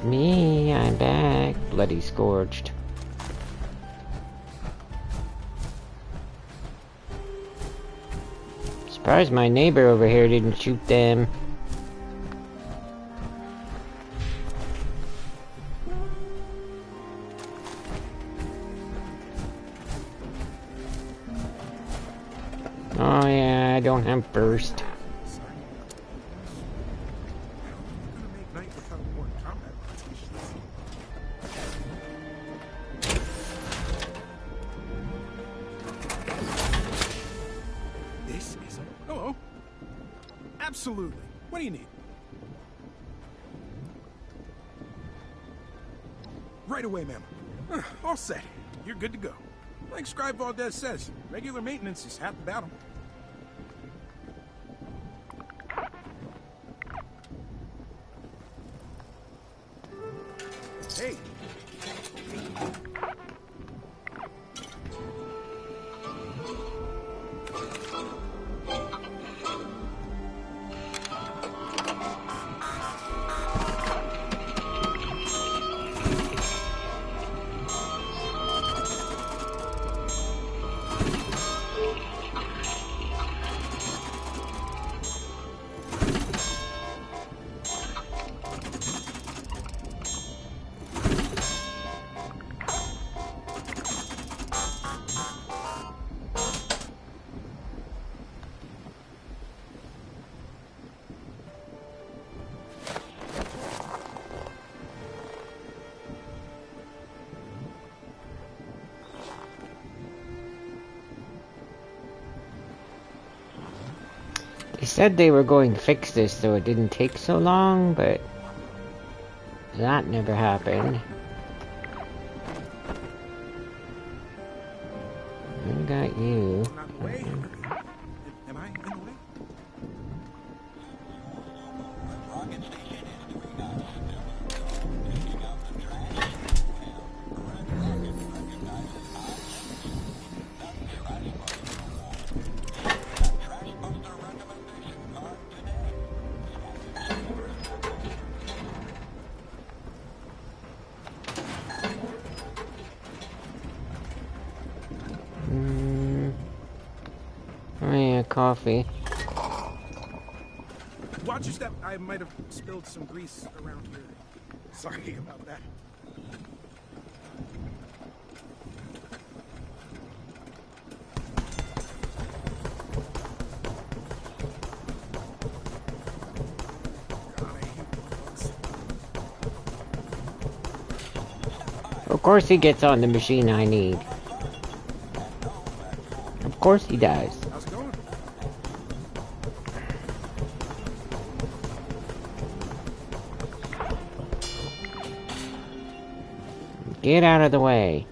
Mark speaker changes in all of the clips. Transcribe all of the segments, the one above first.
Speaker 1: me, I'm back. Bloody scorched. Surprised my neighbor over here didn't shoot them. Oh yeah, I don't have burst.
Speaker 2: Absolutely. What do you need? Right away, ma'am. All set. You're good to go. Like Scribe Valdez says, regular maintenance is half the battle. Hey.
Speaker 1: They said they were going to fix this so it didn't take so long, but that never happened. I got you.
Speaker 2: Am I in the way?
Speaker 1: Oh yeah, coffee.
Speaker 2: Watch your step. I might have spilled some grease around here. Sorry about that.
Speaker 1: Of course he gets on the machine I need. Of course he does.
Speaker 2: How's it going?
Speaker 1: Get out of the way.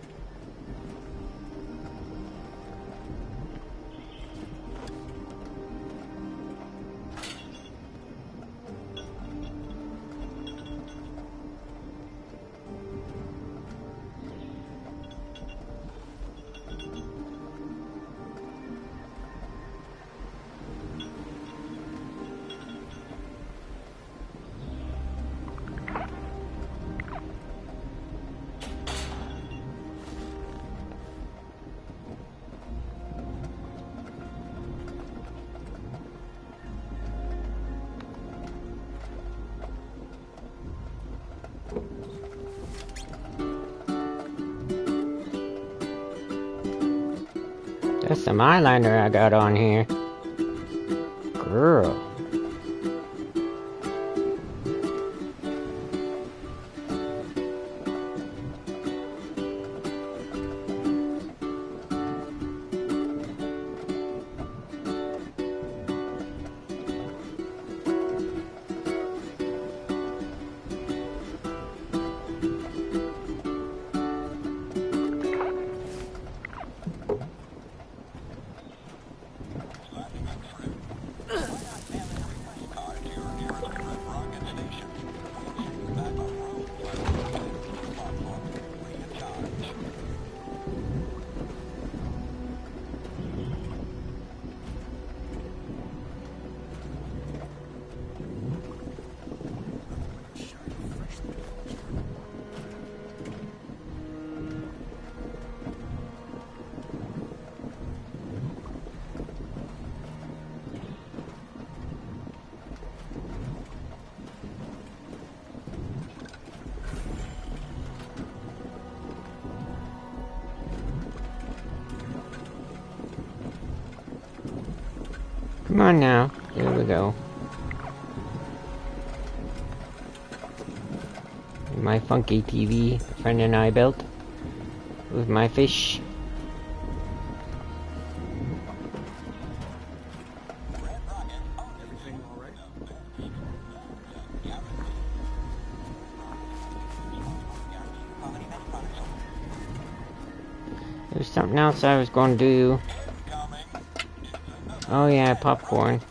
Speaker 1: That's some eyeliner I got on here. Girl. Come on now. There we go. My funky TV a friend and I built with my fish.
Speaker 2: Everything all right?
Speaker 1: There's something else I was going to do. Oh yeah, popcorn.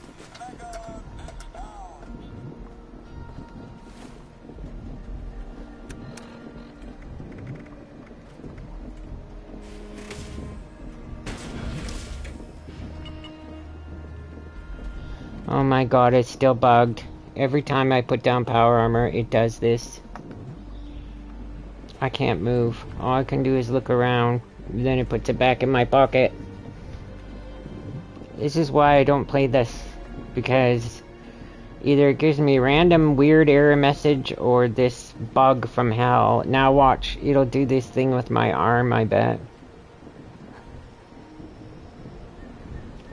Speaker 1: Oh my god, it's still bugged. Every time I put down power armor, it does this. I can't move. All I can do is look around. Then it puts it back in my pocket. This is why I don't play this. Because either it gives me a random weird error message or this bug from hell. Now watch, it'll do this thing with my arm, I bet.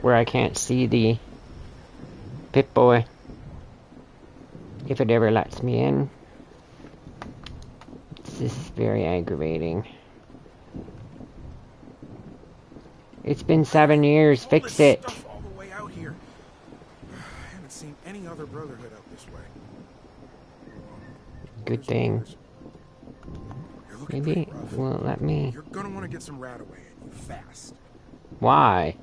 Speaker 1: Where I can't see the Pip-Boy. If it ever lets me in. This is very aggravating. It's been 7 years, fix it.
Speaker 2: Stuff all the way out here. I haven't seen any other brotherhood out this way.
Speaker 1: Good thing. Maybe it won't let me.
Speaker 2: You're gonna want to get some rat away and you fast.
Speaker 1: Why?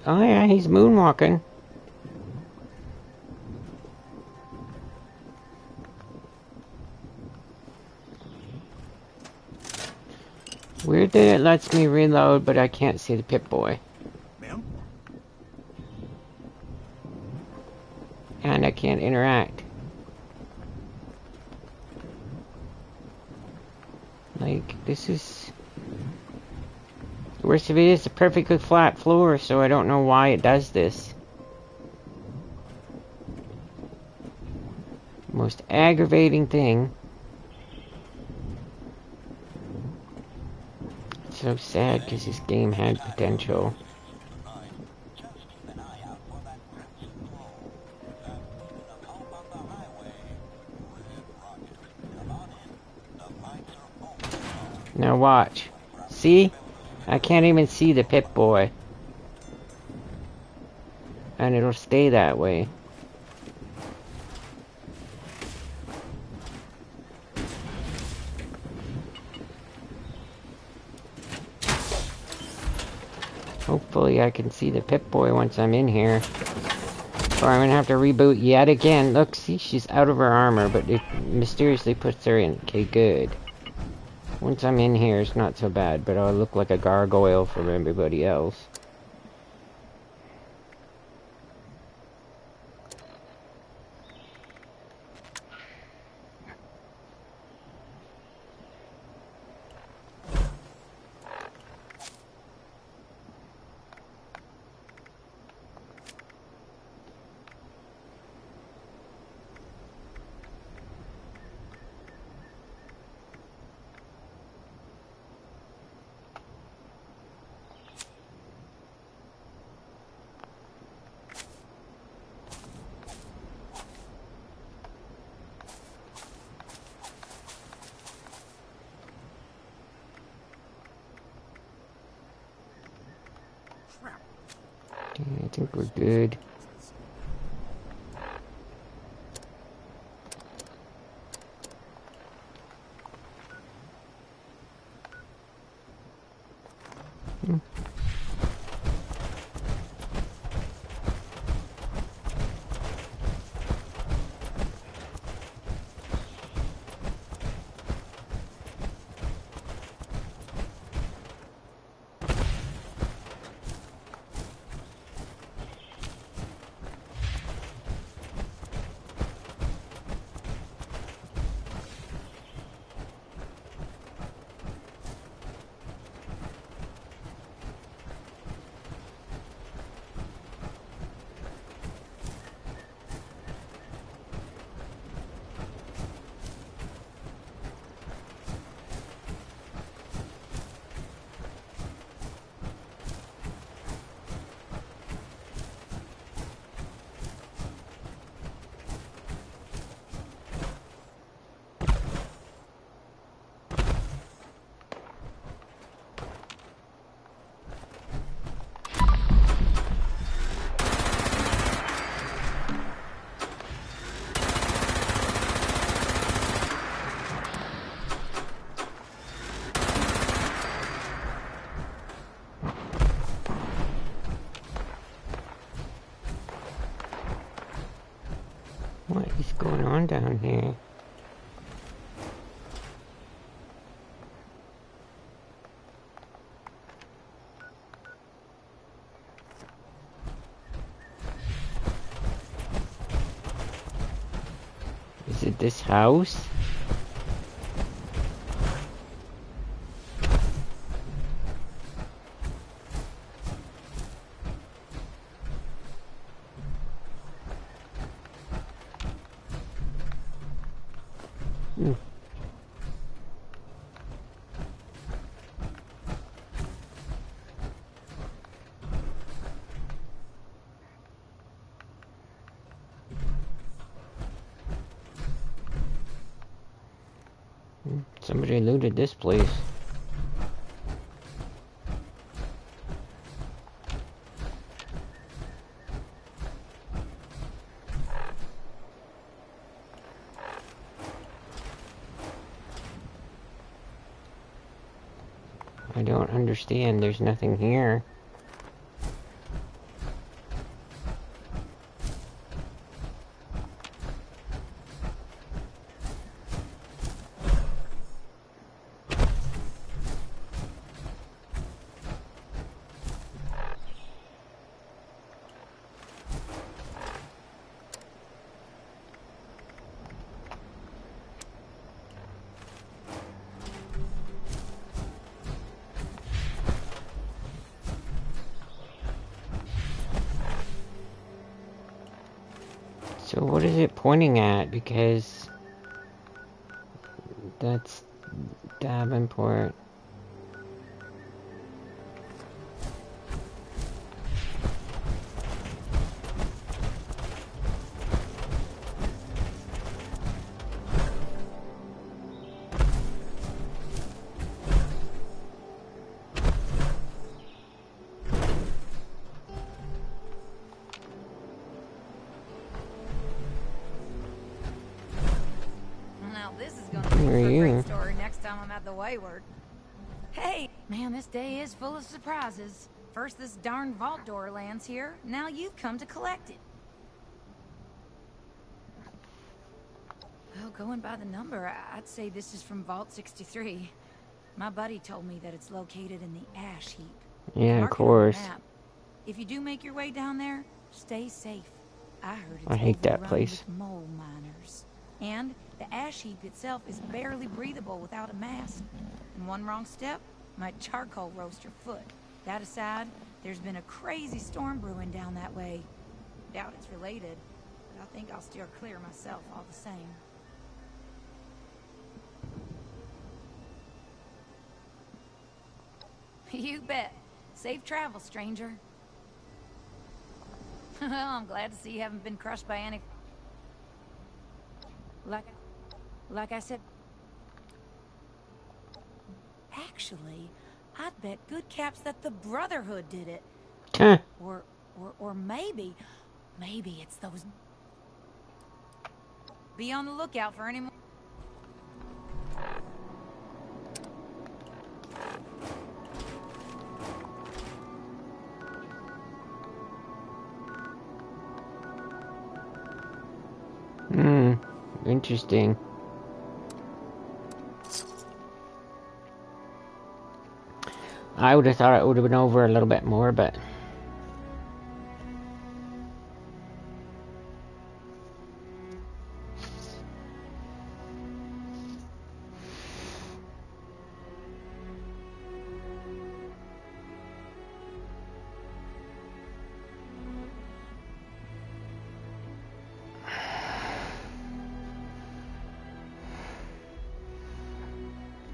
Speaker 1: Oh yeah, he's moonwalking. Weird that it lets me reload, but I can't see the Pip-Boy.
Speaker 2: Ma'am?
Speaker 1: And I can't interact. Like, this is... The worst of it is a perfectly flat floor, so I don't know why it does this. Most aggravating thing. So sad because this game had potential. Now watch. See? I can't even see the Pip-Boy. And it'll stay that way. Hopefully I can see the Pip-Boy once I'm in here. Or I'm gonna have to reboot yet again. Look, see, she's out of her armor, but it mysteriously puts her in. Okay, good. Once I'm in here, it's not so bad, but I'll look like a gargoyle for everybody else. I think we're good. on down here? Is it this house? Somebody looted this place. I don't understand. There's nothing here. So what is it pointing at? Because that's Davenport.
Speaker 3: Hey, man, this day is full of surprises. First this darn vault door lands here, now you've come to collect it. Well, going by the number, I'd say this is from Vault 63. My buddy told me that it's located in the ash heap.
Speaker 1: Yeah, of course.
Speaker 3: If you do make your way down there, stay safe. I heard it's
Speaker 1: I hate that
Speaker 3: overrun
Speaker 1: place.
Speaker 3: with mole miners. And the ash heap itself is barely breathable without a mask. And one wrong step might charcoal roast your foot. That aside, there's been a crazy storm brewing down that way. Doubt it's related, but I think I'll steer clear myself all the same. You bet. Safe travel, stranger. Well, I'm glad to see you haven't been crushed by any... Like I said... Actually, I'd bet good caps that the Brotherhood did it.
Speaker 1: Huh.
Speaker 3: Or maybe it's those... Be on the lookout for any more...
Speaker 1: Interesting. I would have thought it would have been over a little bit more, but...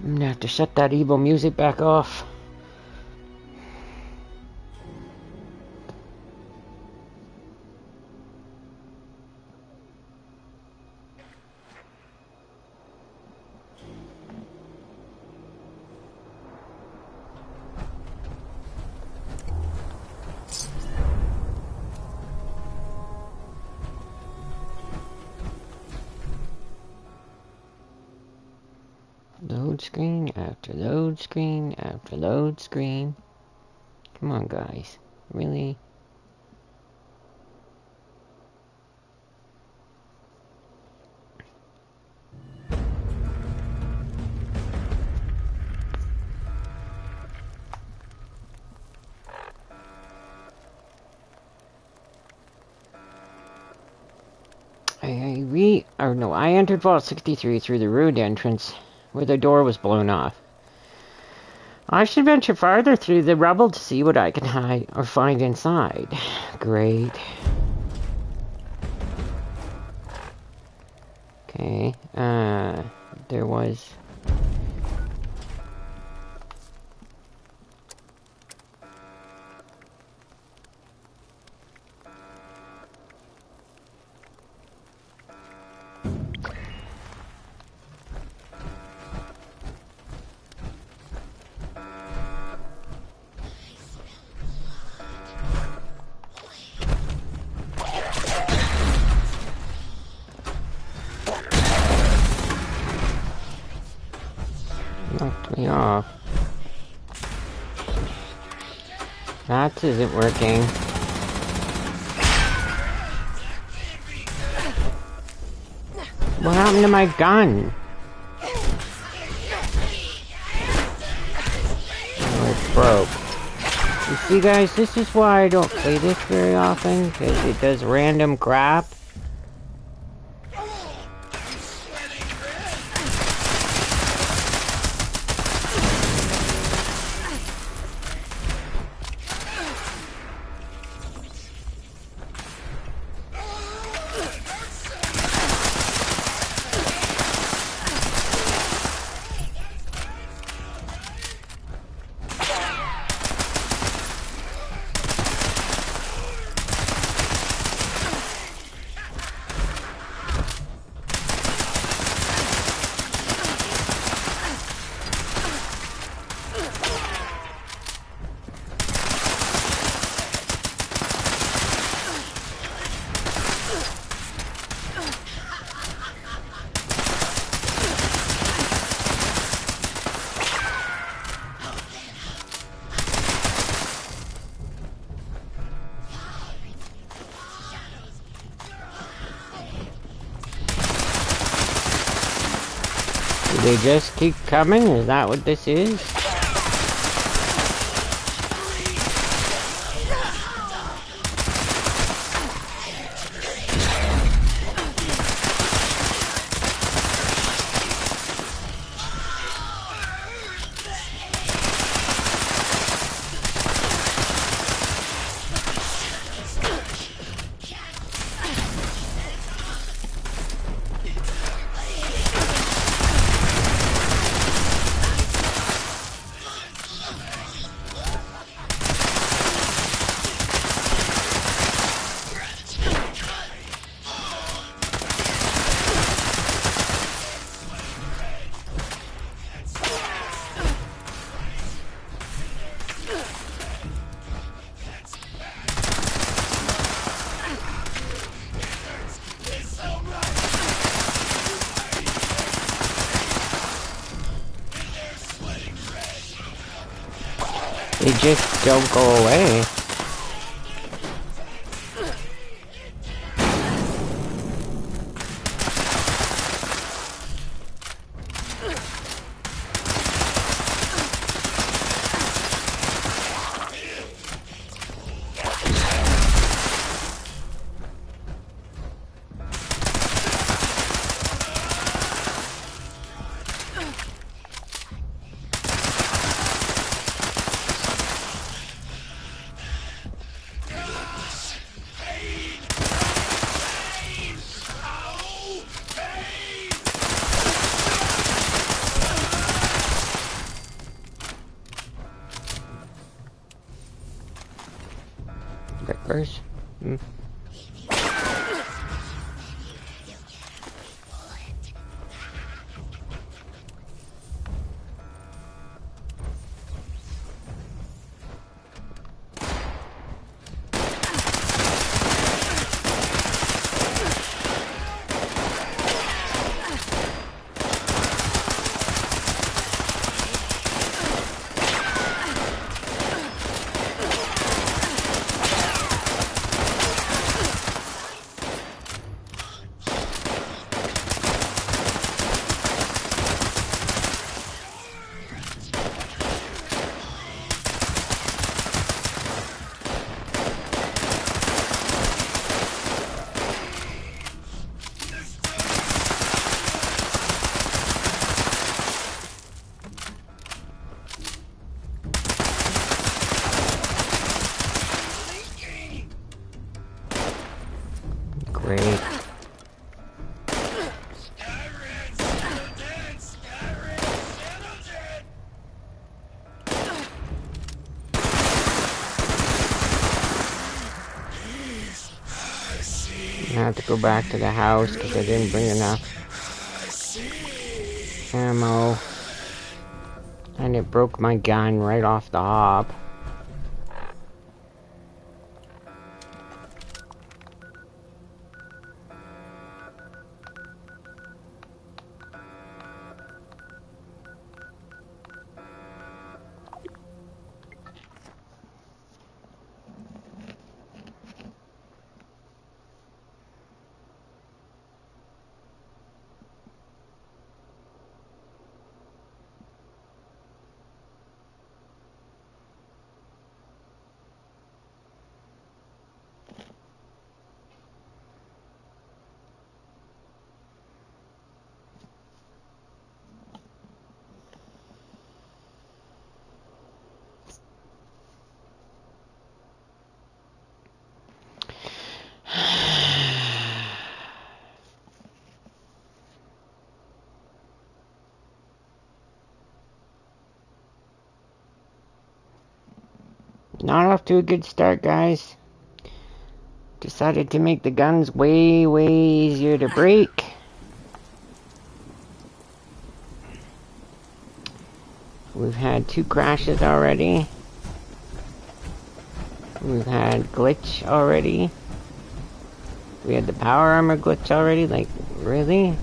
Speaker 1: I'm gonna have to shut that evil music back off. Load screen after load screen after load screen. Come on, guys. Really? I entered Vault 63 through the ruined entrance, where the door was blown off. I should venture farther through the rubble to see what I can hide or find inside. Great. Okay, there was... knocked me off. That isn't working. What happened to my gun? Oh, it's broke. You see, guys, this is why I don't play this very often, because it does random crap. Do they just keep coming? Is that what this is? They just don't go away. Breakfast? have to go back to the house because I didn't bring enough ammo. And it broke my gun right off the hop. Not off to a good start, guys. Decided to make the guns way easier to break. We've had 2 crashes already. We've had glitch already. We had the power armor glitch already. Like, really?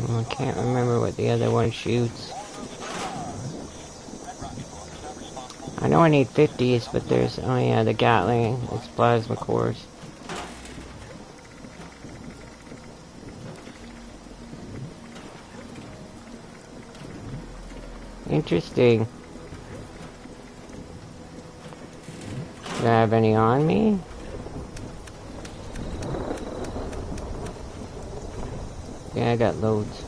Speaker 1: I can't remember what the other one shoots. I know I need 50s, but there's... Oh yeah, the Gatling. It's plasma cores. Interesting. Do I have any on me? Yeah, I got loads.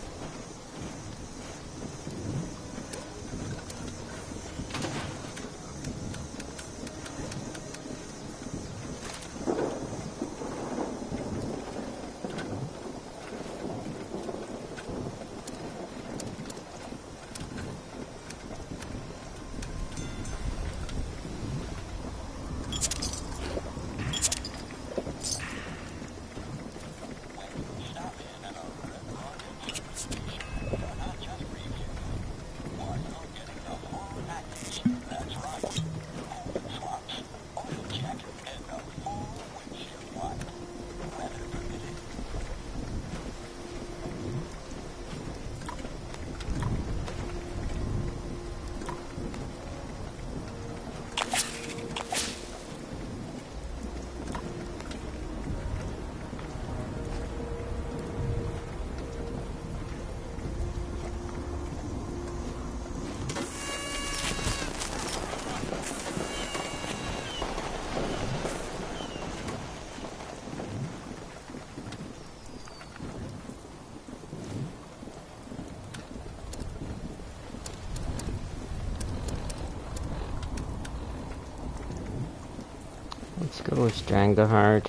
Speaker 1: Let's go with Strangleheart.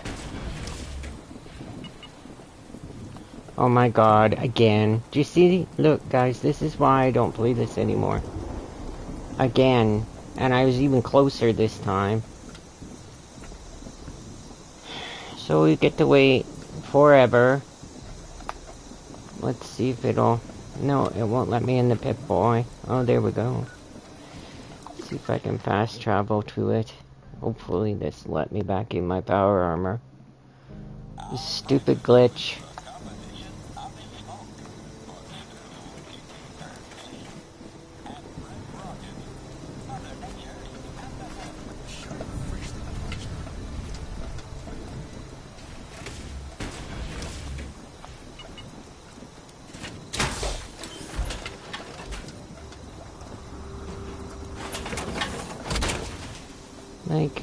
Speaker 1: Oh my god, again. Do you see? Look, guys, this is why I don't play this anymore. Again. And I was even closer this time. So we get to wait forever. Let's see if it'll... No, it won't let me in the Pip-Boy. Oh, there we go. See if I can fast travel to it. Hopefully this let me back in my power armor. This stupid glitch. Like...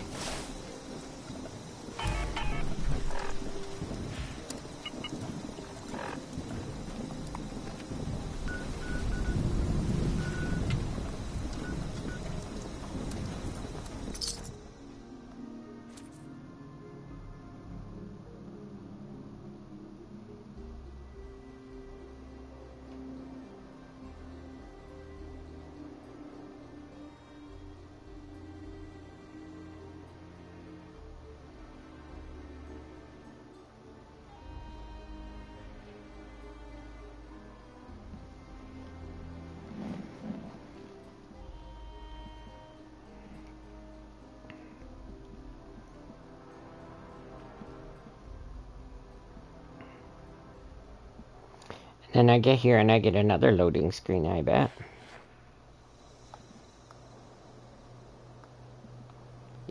Speaker 1: Then I get here and I get another loading screen, I bet.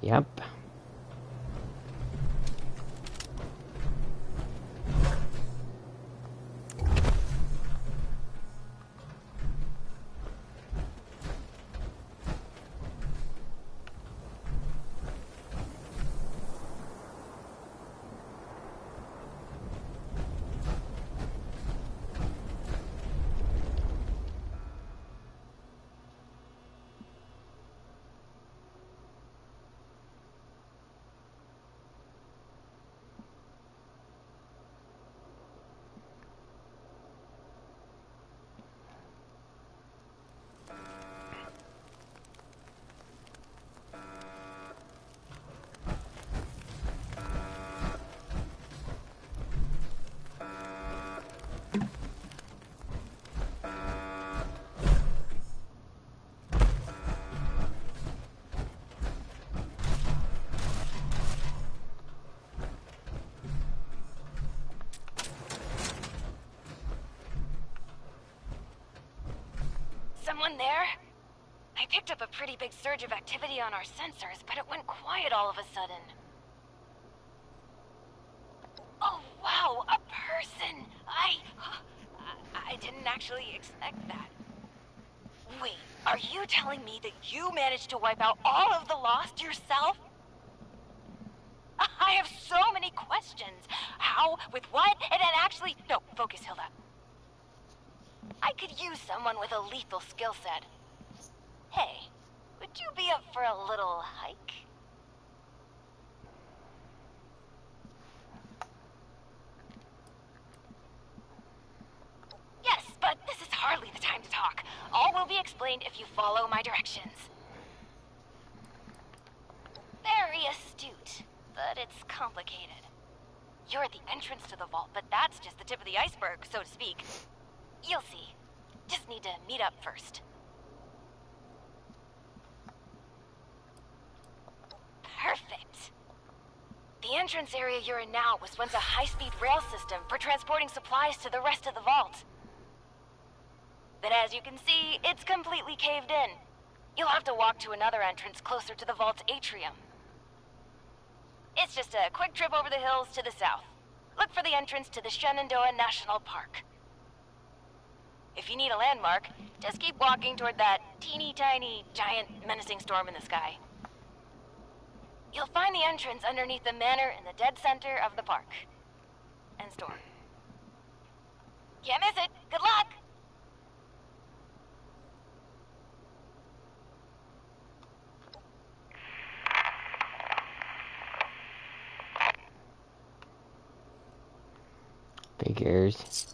Speaker 1: Yep.
Speaker 4: Someone there? I picked up a pretty big surge of activity on our sensors, but it went quiet all of a sudden. Oh, wow, a person! I didn't actually expect that. Wait, are you telling me that you managed to wipe out all of the Lost yourself? I have so many questions. How? With what? And then actually... No, focus, Hilda. I could use someone with a lethal skill set. Hey, would you be up for a little hike? Yes, but this is hardly the time to talk. All will be explained if you follow my directions. Very astute, but it's complicated. You're at the entrance to the vault, but that's just the tip of the iceberg, so to speak. You'll see. Just need to meet up first. Perfect. The entrance area you're in now was once a high-speed rail system for transporting supplies to the rest of the vault. But as you can see, it's completely caved in. You'll have to walk to another entrance closer to the vault's atrium. It's just a quick trip over the hills to the south. Look for the entrance to the Shenandoah National Park. If you need a landmark, just keep walking toward that teeny tiny, giant, menacing storm in the sky. You'll find the entrance underneath the manor in the dead center of the park. And storm. Can't miss it. Good luck!
Speaker 1: Thank cares?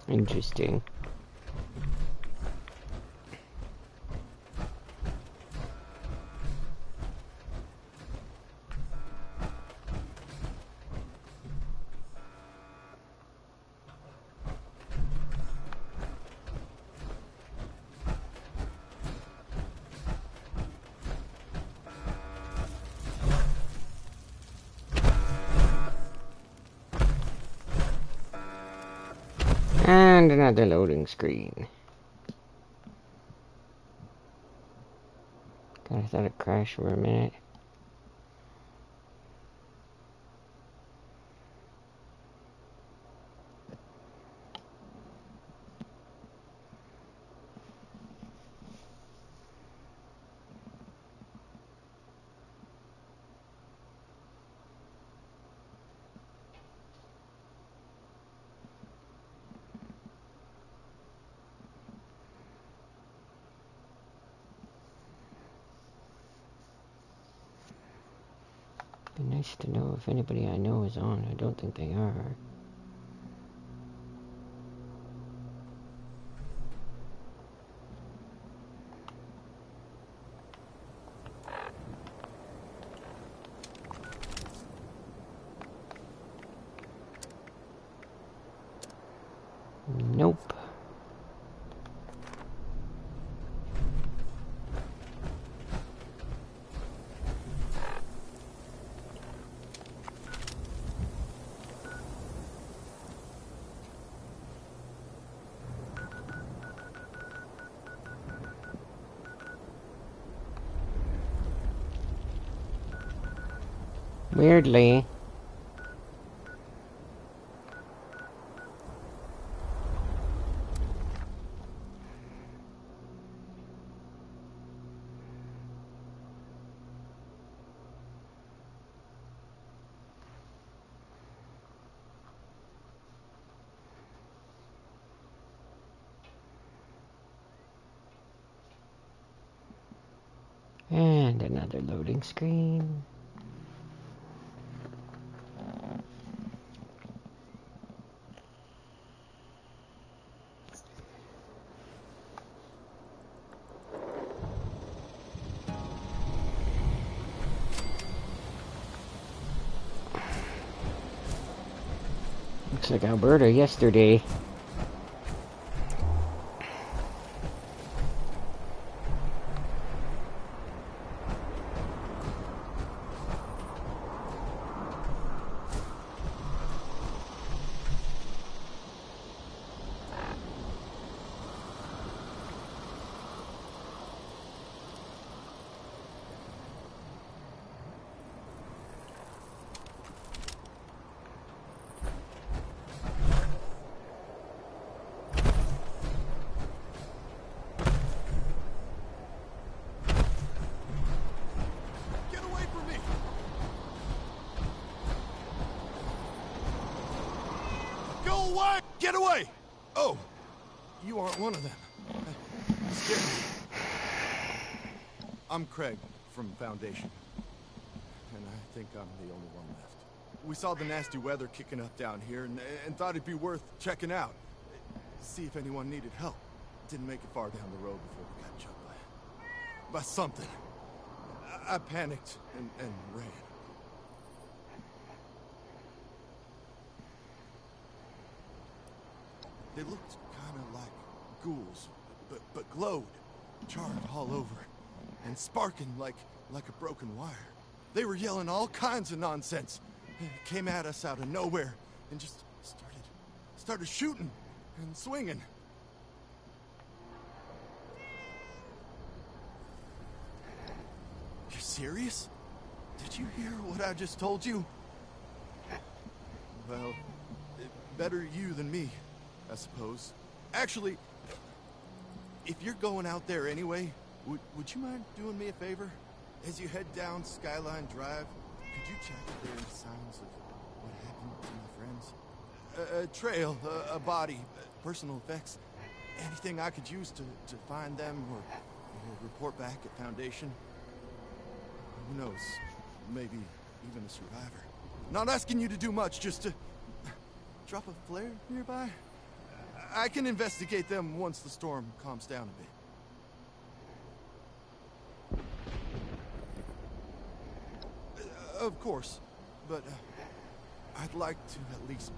Speaker 1: Interesting. And another loading screen. God, I thought it crashed for a minute. Be nice to know if anybody I know is on. I don't think they are. Nope. Weirdly. And another loading screen. Looks like Alberta yesterday.
Speaker 2: Get away! Oh, you aren't one of them. Scared me. I'm Craig from Foundation, and I think I'm the only one left. We saw the nasty weather kicking up down here and thought it'd be worth checking out. See if anyone needed help. Didn't make it far down the road before we got jumped by something. I panicked and ran. They looked kind of like ghouls, but glowed, charred all over, and sparking like a broken wire. They were yelling all kinds of nonsense, came at us out of nowhere and just started shooting and swinging. You're serious? Did you hear what I just told you? Well, better you than me, I suppose. Actually, if you're going out there anyway, would you mind doing me a favor? As you head down Skyline Drive, could you check if there are any signs of what happened to my friends? A trail, a body, personal effects. Anything I could use to find them or report back at Foundation. Who knows? Maybe even a survivor. Not asking you to do much, just to drop a flare nearby. I can investigate them once the storm calms down a bit. Of course, but I'd like to at least...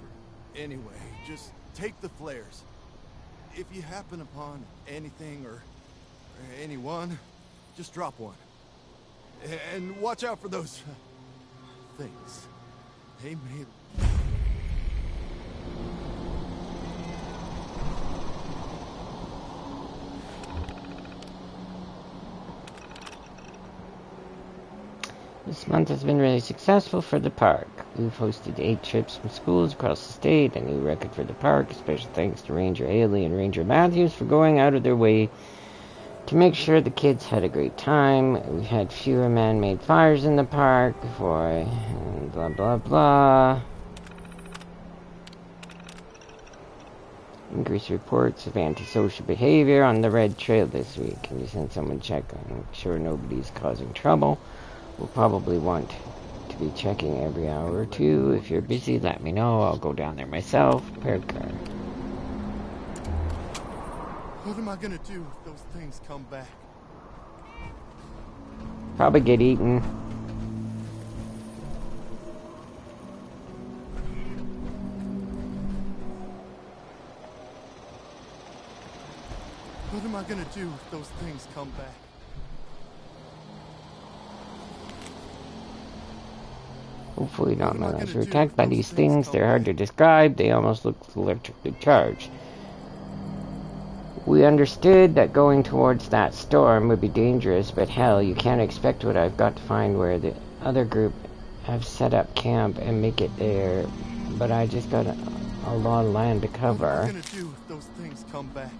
Speaker 2: Anyway, just take the flares. If you happen upon anything or anyone, just drop one. And watch out for those things. They may...
Speaker 1: This month has been really successful for the park. We've hosted 8 trips from schools across the state, a new record for the park. Special thanks to Ranger Haley and Ranger Matthews for going out of their way to make sure the kids had a great time. We had fewer man-made fires in the park before and blah blah blah. Increased reports of antisocial behavior on the Red Trail this week. Can you send someone check? I'm sure nobody's causing trouble. We'll probably want to be checking every hour or two. If you're busy, let me know. I'll go down there myself. Prepare car.
Speaker 2: What am I gonna do if those things come back?
Speaker 1: Probably get eaten.
Speaker 2: What am I gonna do if those things come back?
Speaker 1: Hopefully not, unless we're attacked by these things. They're hard to describe. They almost look electrically charged. We understood that going towards that storm would be dangerous, but hell, you can't expect what I've got to find where the other group have set up camp and make it there. But I just got a lot of land to cover.
Speaker 2: What am I gonna do if those things come back?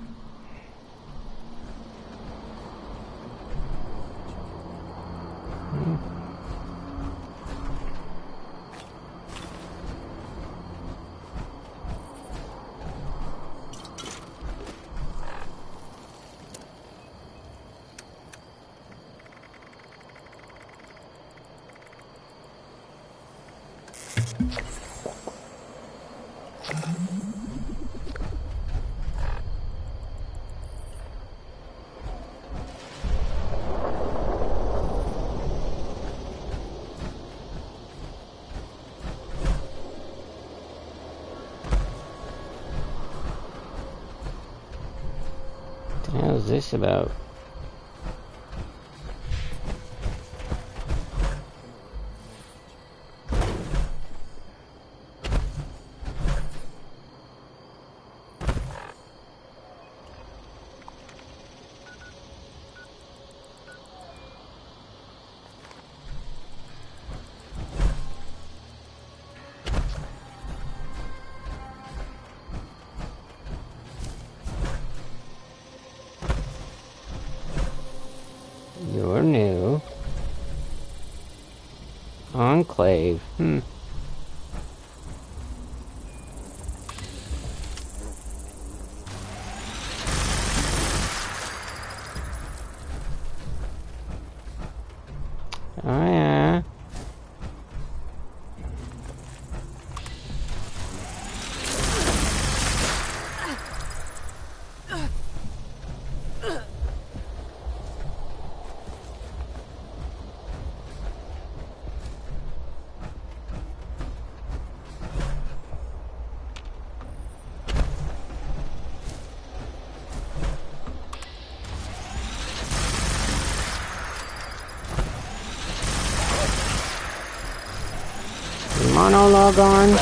Speaker 1: How's this about? You're new. Enclave. Oh yeah. Monologon.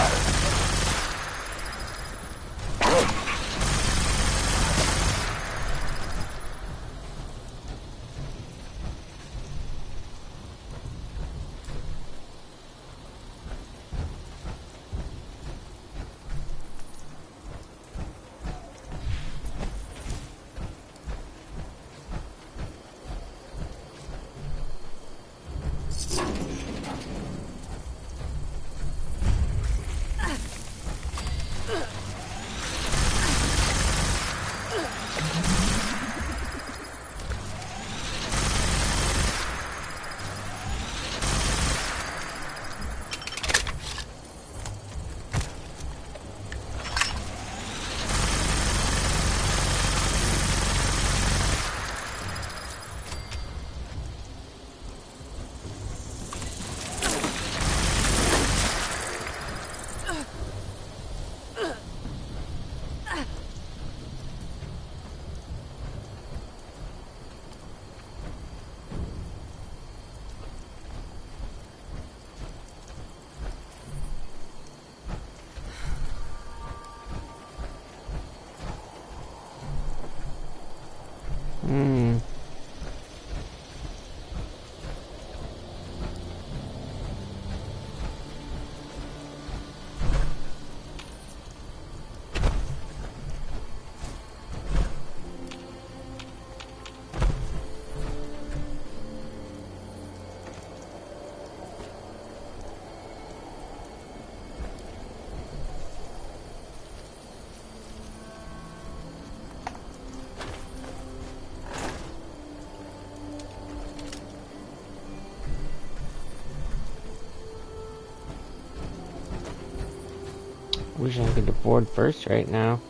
Speaker 1: Wish I could afford first right now.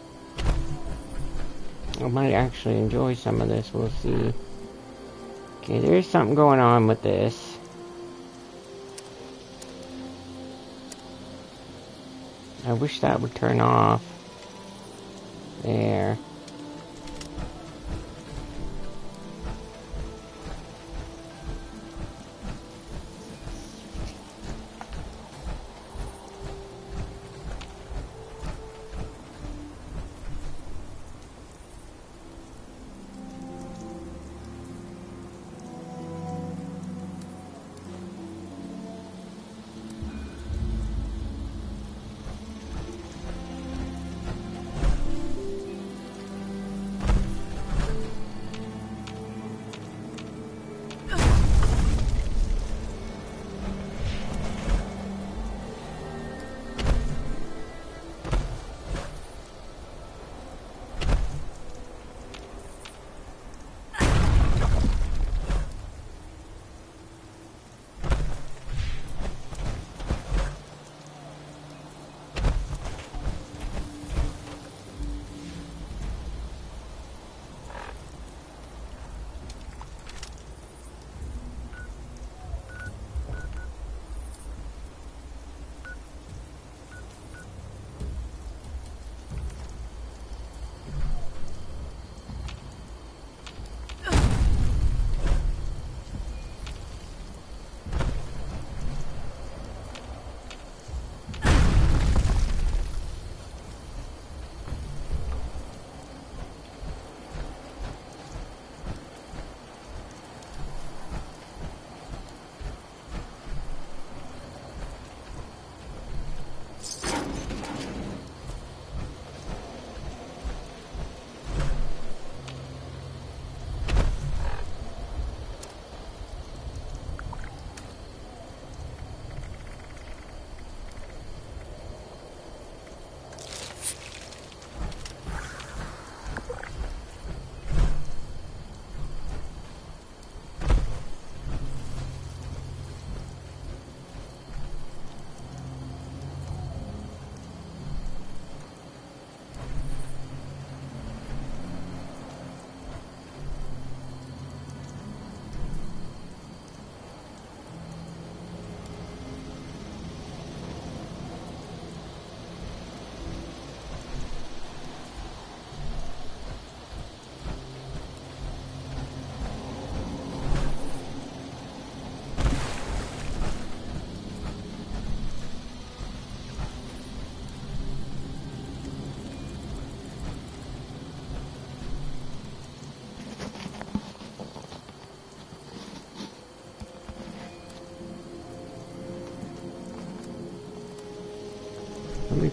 Speaker 1: I might actually enjoy some of this, we'll see. Okay, there's something going on with this. I wish that would turn off. There.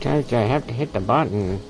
Speaker 1: times do I have to hit the button?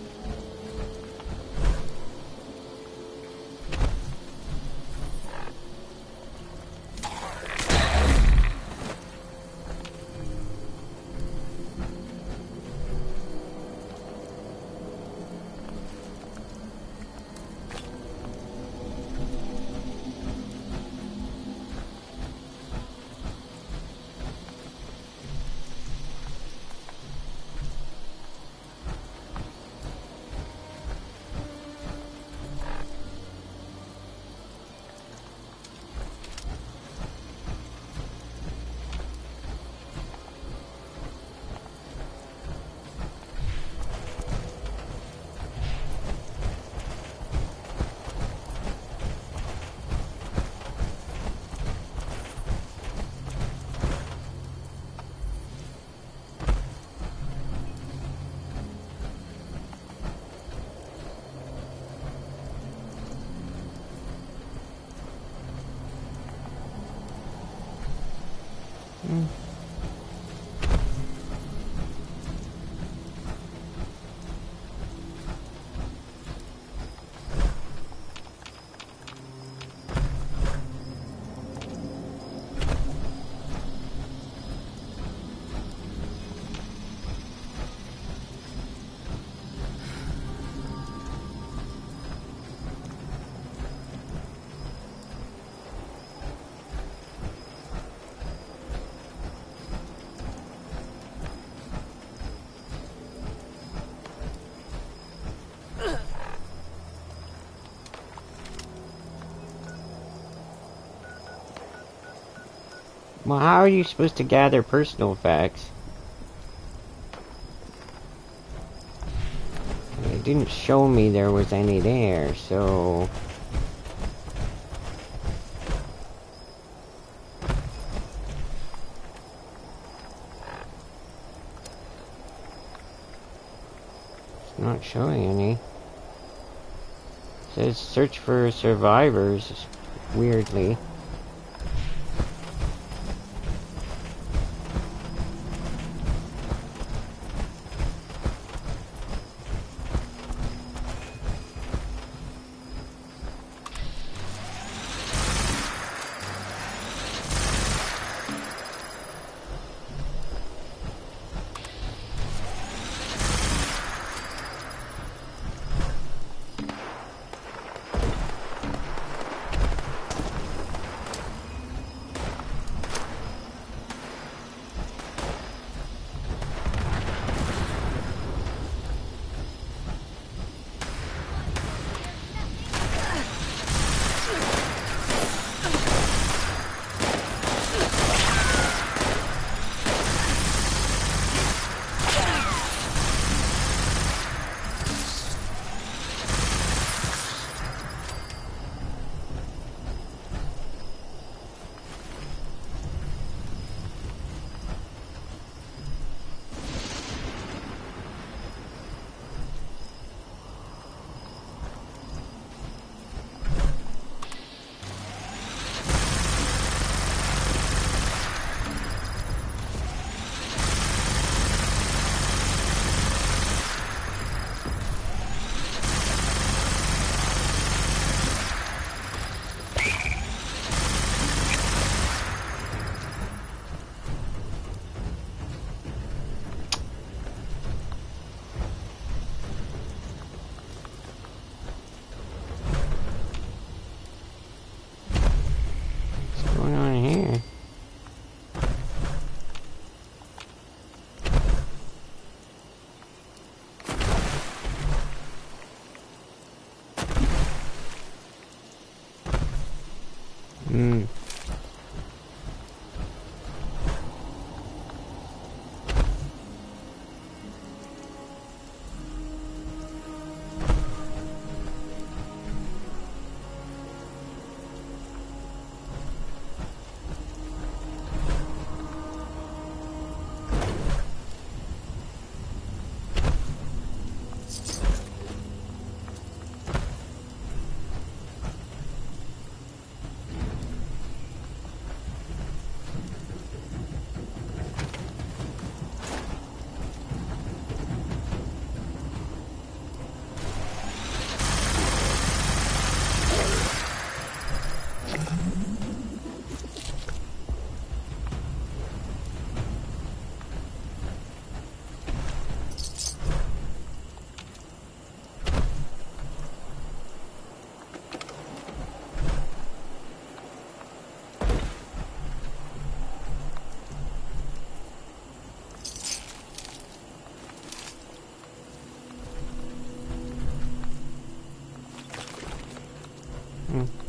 Speaker 1: Well, how are you supposed to gather personal facts? It didn't show me there was any there, so... It's not showing any. It says search for survivors, weirdly.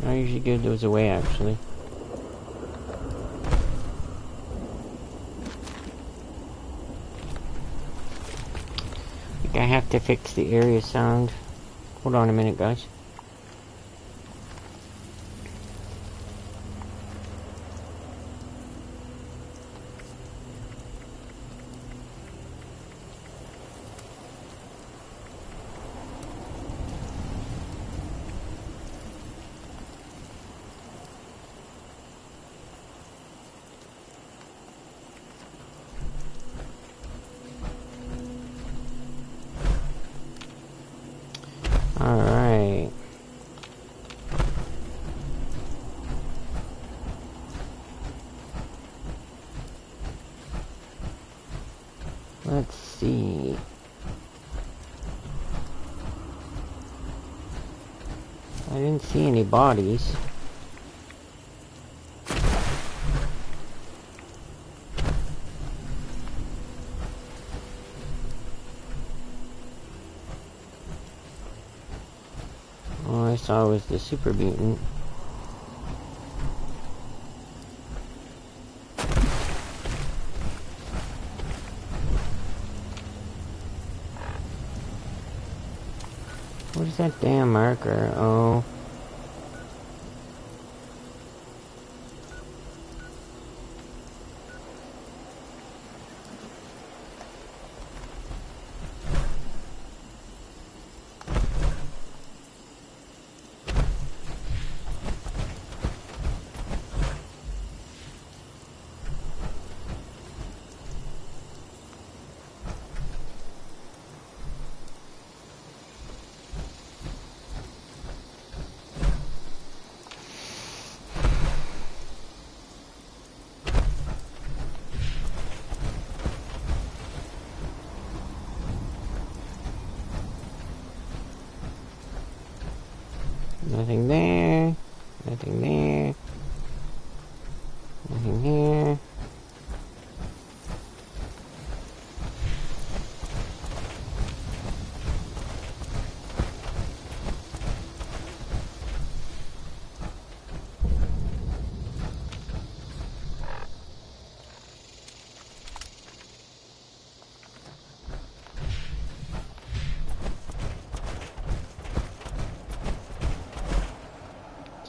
Speaker 1: I usually give those away, actually. I think I have to fix the area sound. Hold on a minute, guys. Alright. Let's see. I didn't see any bodies. All I saw was the super mutant. What is that damn marker? Oh. Nothing there. Nothing there. Nothing here.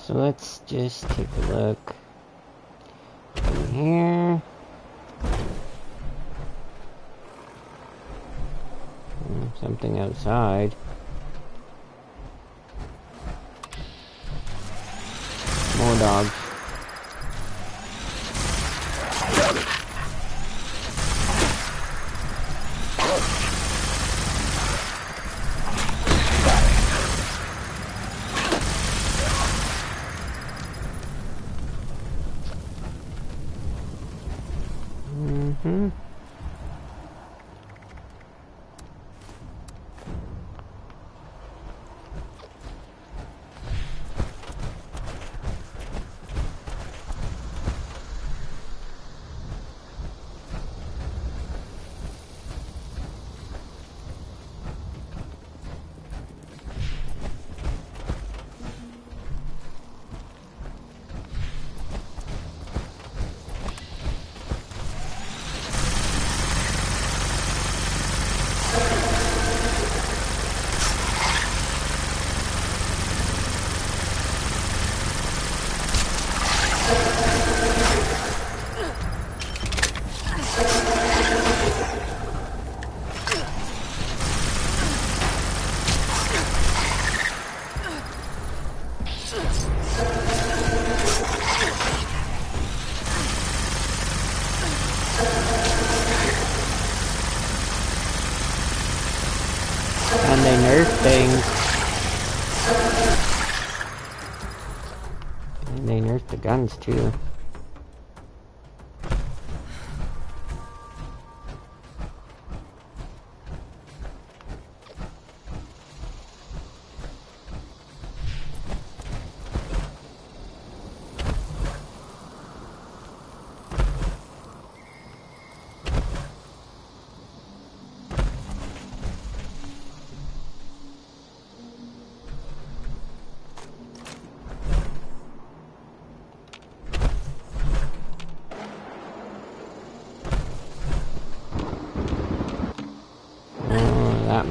Speaker 1: So let's just take a look in here. Something outside. More dogs. And they nerf things. And they nerf the guns too.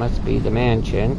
Speaker 1: must be the mansion.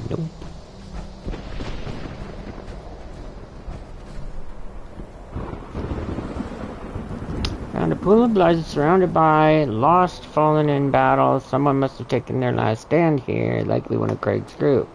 Speaker 1: Nope. Found a pool of blood surrounded by lost, fallen in battle. Someone must have taken their last stand here, likely one of Craig's group.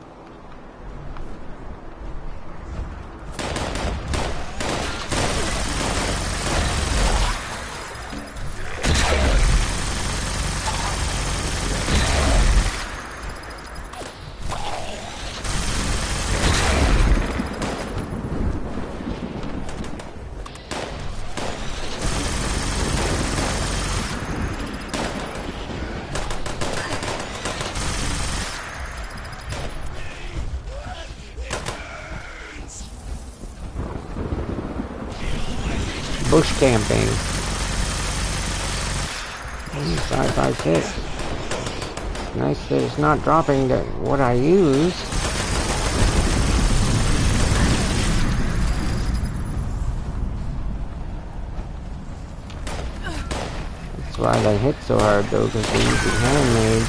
Speaker 1: Bush camping. 556. Nice that it's not dropping to what I use. That's why they hit so hard though, because they're using handmade.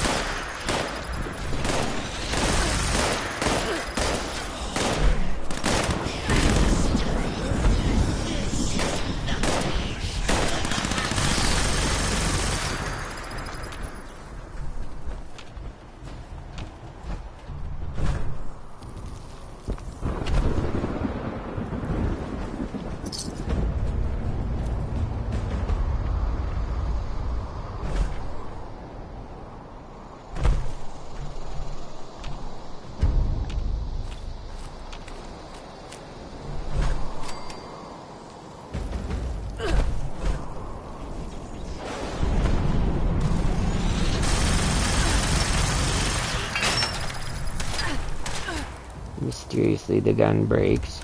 Speaker 1: Mysteriously, the gun breaks.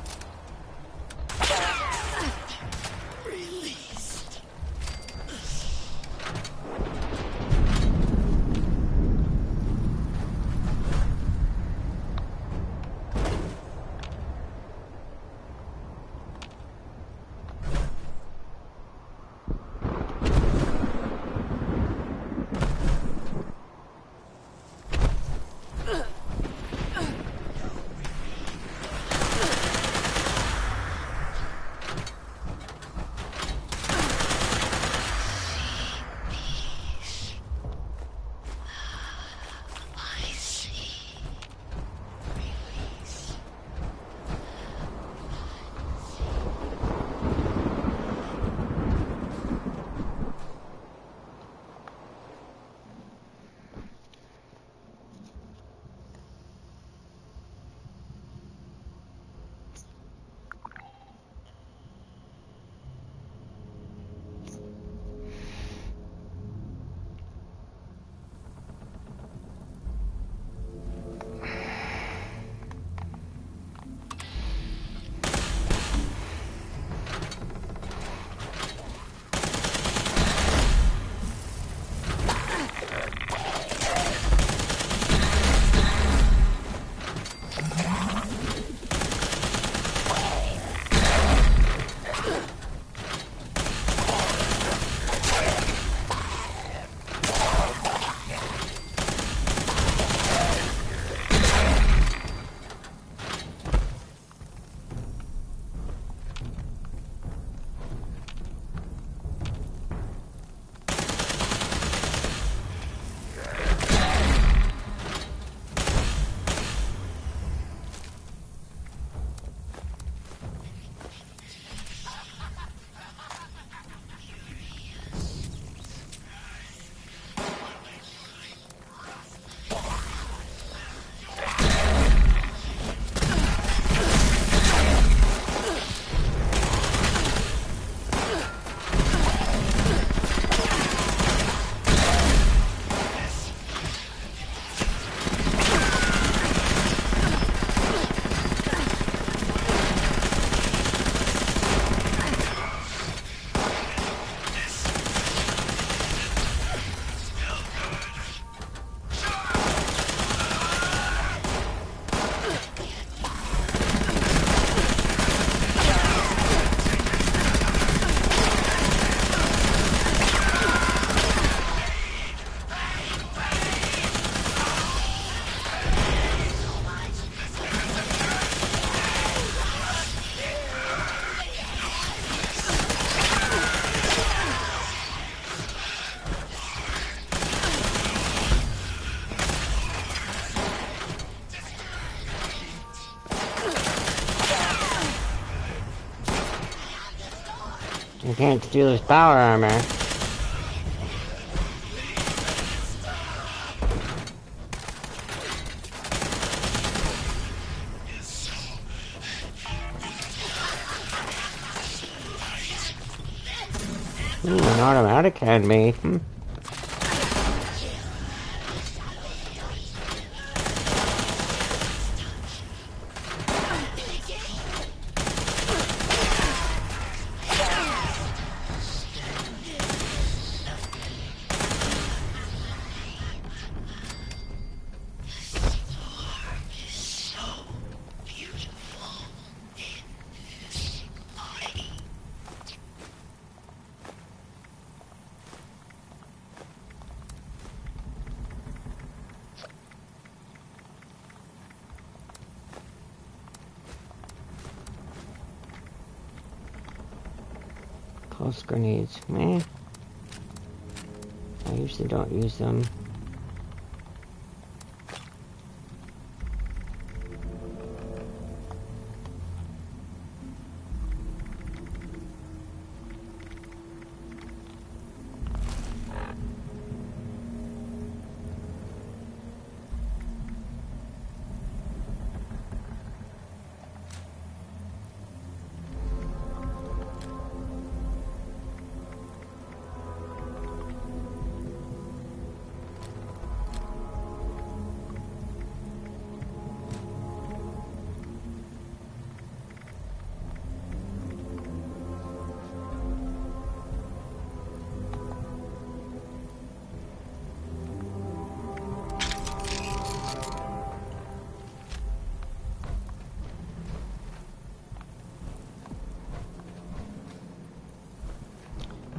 Speaker 1: You can't steal his power armor. Ooh, an automatic handmade. Pulse grenades, man. I usually don't use them.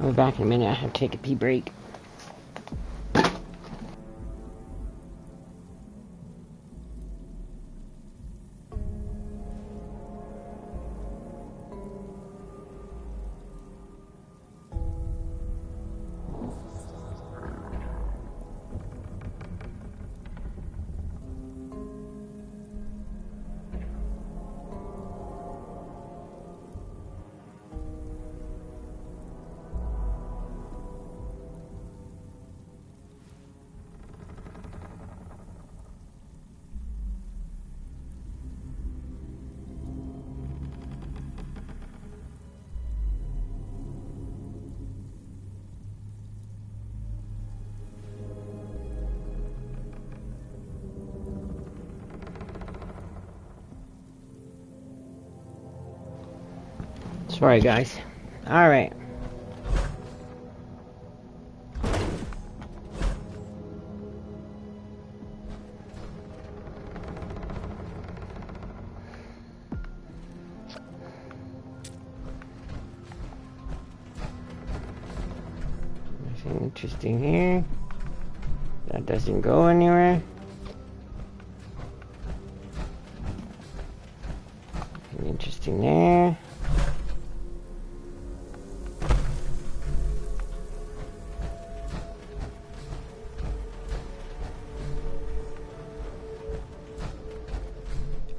Speaker 1: I'll be back in a minute. I have to take a pee break. Sorry, guys. Alright. Nothing interesting here. That doesn't go anywhere. Nothing interesting there.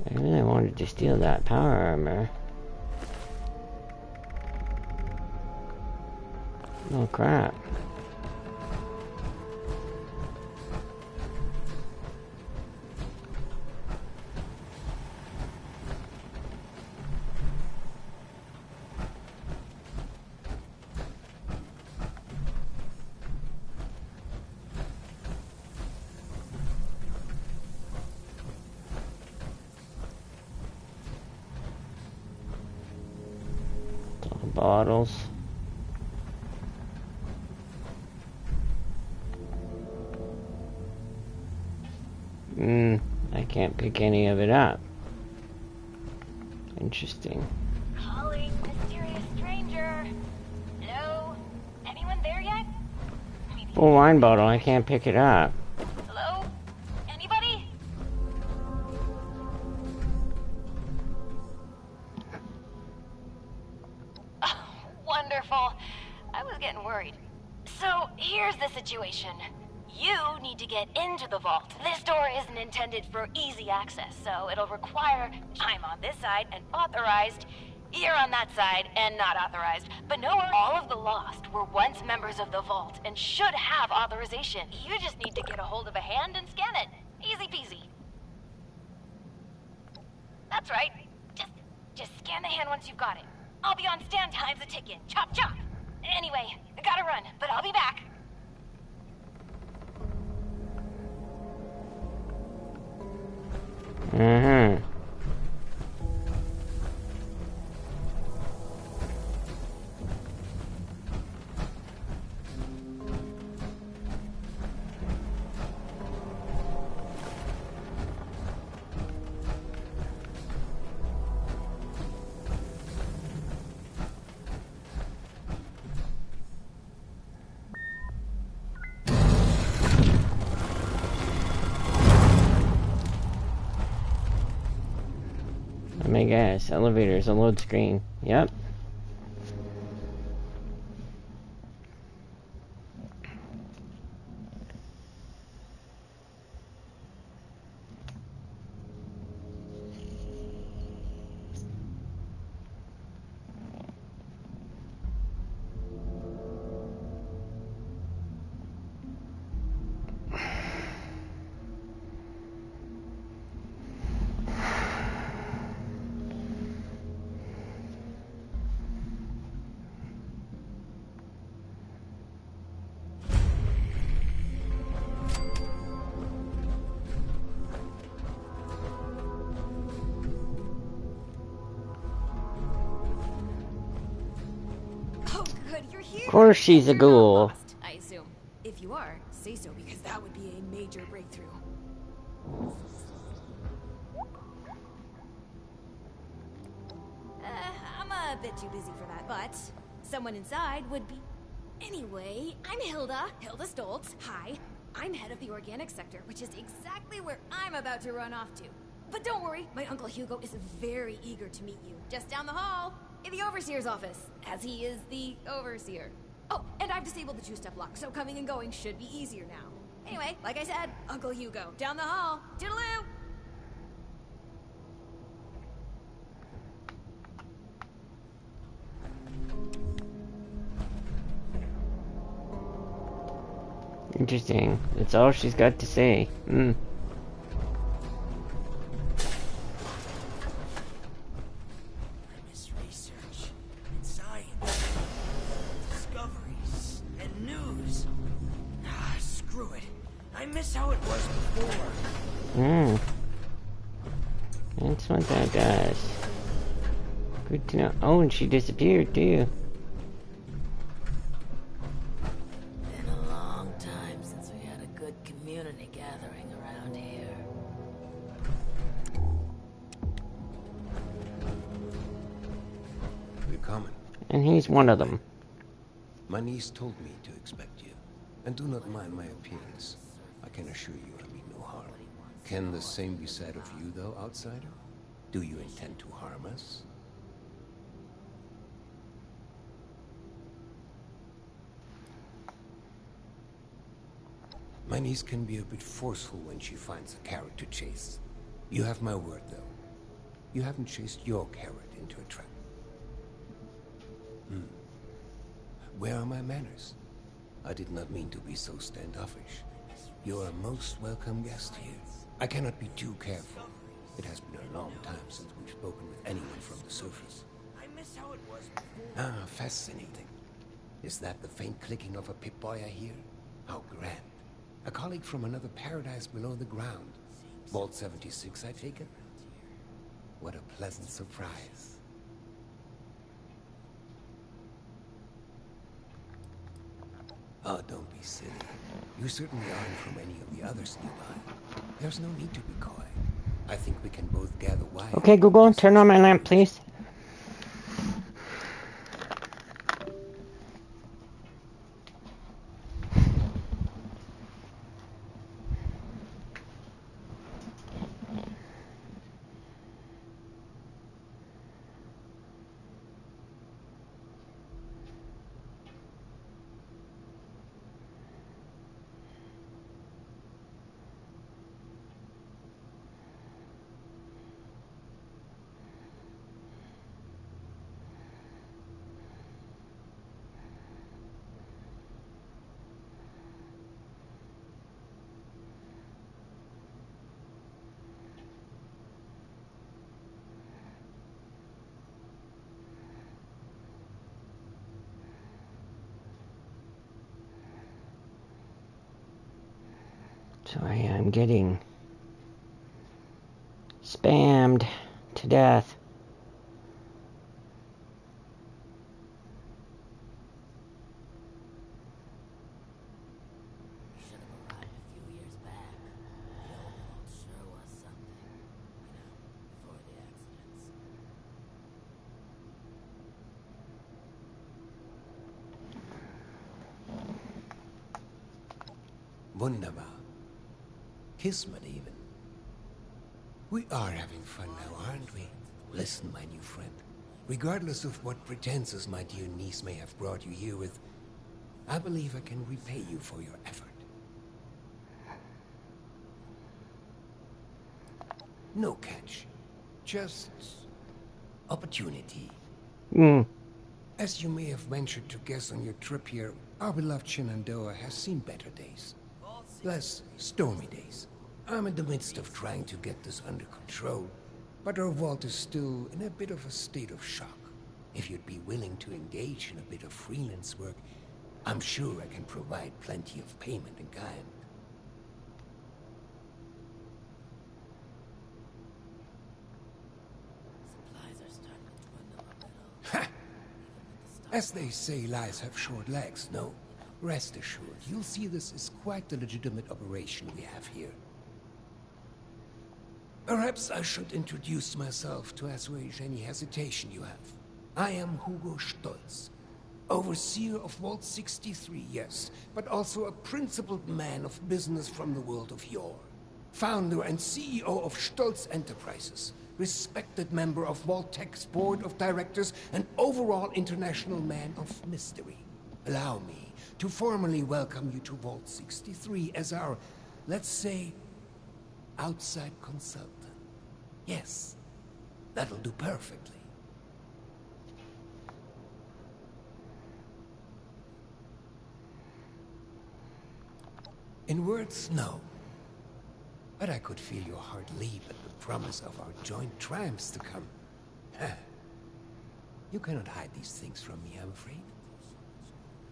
Speaker 1: I really wanted to steal that power armor. Oh crap. Bottles. I can't pick any of it up. Interesting.
Speaker 4: Calling mysterious stranger. Hello? Anyone there yet?
Speaker 1: Full wine bottle, I can't pick it up.
Speaker 4: Hello? Anybody? Oh, wonderful. I was getting worried. So, here's the situation. You need to get into the vault. This door isn't intended for easy access, so it'll require I'm on this side and authorized You're on that side and not authorized, but no, all of the Lost were once members of the Vault and should have authorization. You just need to get a hold of a hand and scan it. Easy peasy. That's right. Just scan the hand once you've got it. I'll be on stand times a ticking. Chop chop. Anyway, I gotta run, but I'll be back.
Speaker 1: Mm-hmm. Let me guess. Elevators, a load screen. Yep. Of course she's a ghoul.
Speaker 5: I assume. If you are, say so, because that would be a major breakthrough. I'm a bit too busy for that, but someone inside would be... Anyway, I'm Hilda Stoltz. Hi. I'm head of the organic sector, which is exactly where I'm about to run off to. But don't worry, my Uncle Hugo is very eager to meet you. Just down the hall, in the Overseer's office, as he is the Overseer. Oh, and I've disabled the two-step lock, so coming and going should be easier now. Anyway, like I said, Uncle Hugo, down the hall. Toodaloo!
Speaker 1: Interesting. That's all she's got to say. Hmm.
Speaker 6: I miss research and science, discoveries and news. Ah, screw it. I miss how it was before.
Speaker 1: Hmm. That's what that does. Good to know. Oh, and she disappeared too.
Speaker 6: Been a long time since we had a good community gathering around here.
Speaker 7: We're coming.
Speaker 1: And he's one of them.
Speaker 7: My niece told me to expect you. And do not mind my appearance. I can assure you I mean no harm. Can the same be said of you, though, outsider? Do you intend to harm us? My niece can be a bit forceful when she finds a carrot to chase. You have my word, though. You haven't chased your carrot into a trap. Where are my manners? I did not mean to be so standoffish. You're a most welcome guest here. I cannot be too careful. It has been a long time since we've spoken with anyone from the surface.
Speaker 6: I miss how it was before.
Speaker 7: Ah, fascinating. Is that the faint clicking of a Pip-Boy I hear? How grand. A colleague from another paradise below the ground. Vault 76, I take it? What a pleasant surprise. Oh, don't be silly. You certainly aren't from any of the others nearby. There's no need to be coy. I think we can both gather why.
Speaker 1: Okay, Google, turn on my lamp, please. So I am getting spammed to death.
Speaker 6: Should have arrived a few years back. The old vault sure was something. Before the accidents.
Speaker 7: Wunderbar. Kismet even. We are having fun now, aren't we? Listen, my new friend. Regardless of what pretenses my dear niece may have brought you here with, I believe I can repay you for your effort. No catch. Just opportunity. As you may have ventured to guess on your trip here, our beloved Shenandoah has seen better days. Less stormy days. I'm in the midst of trying to get this under control, but our vault is still in a bit of a state of shock. If you'd be willing to engage in a bit of freelance work, I'm sure I can provide plenty of payment in kind.
Speaker 6: Supplies are starting to dwindle a little.
Speaker 7: As they say, lies have short legs, no? Rest assured, you'll see this is quite the legitimate operation we have here. Perhaps I should introduce myself to assuage any hesitation you have. I am Hugo Stolz, overseer of Vault 63, yes, but also a principled man of business from the world of yore. Founder and CEO of Stolz Enterprises, respected member of Vault Tech's board of directors, and overall international man of mystery. Allow me to formally welcome you to Vault 63 as our, let's say, outside consultant. Yes, that'll do perfectly. In words, no. But I could feel your heart leap at the promise of our joint triumphs to come. You cannot hide these things from me, I'm afraid.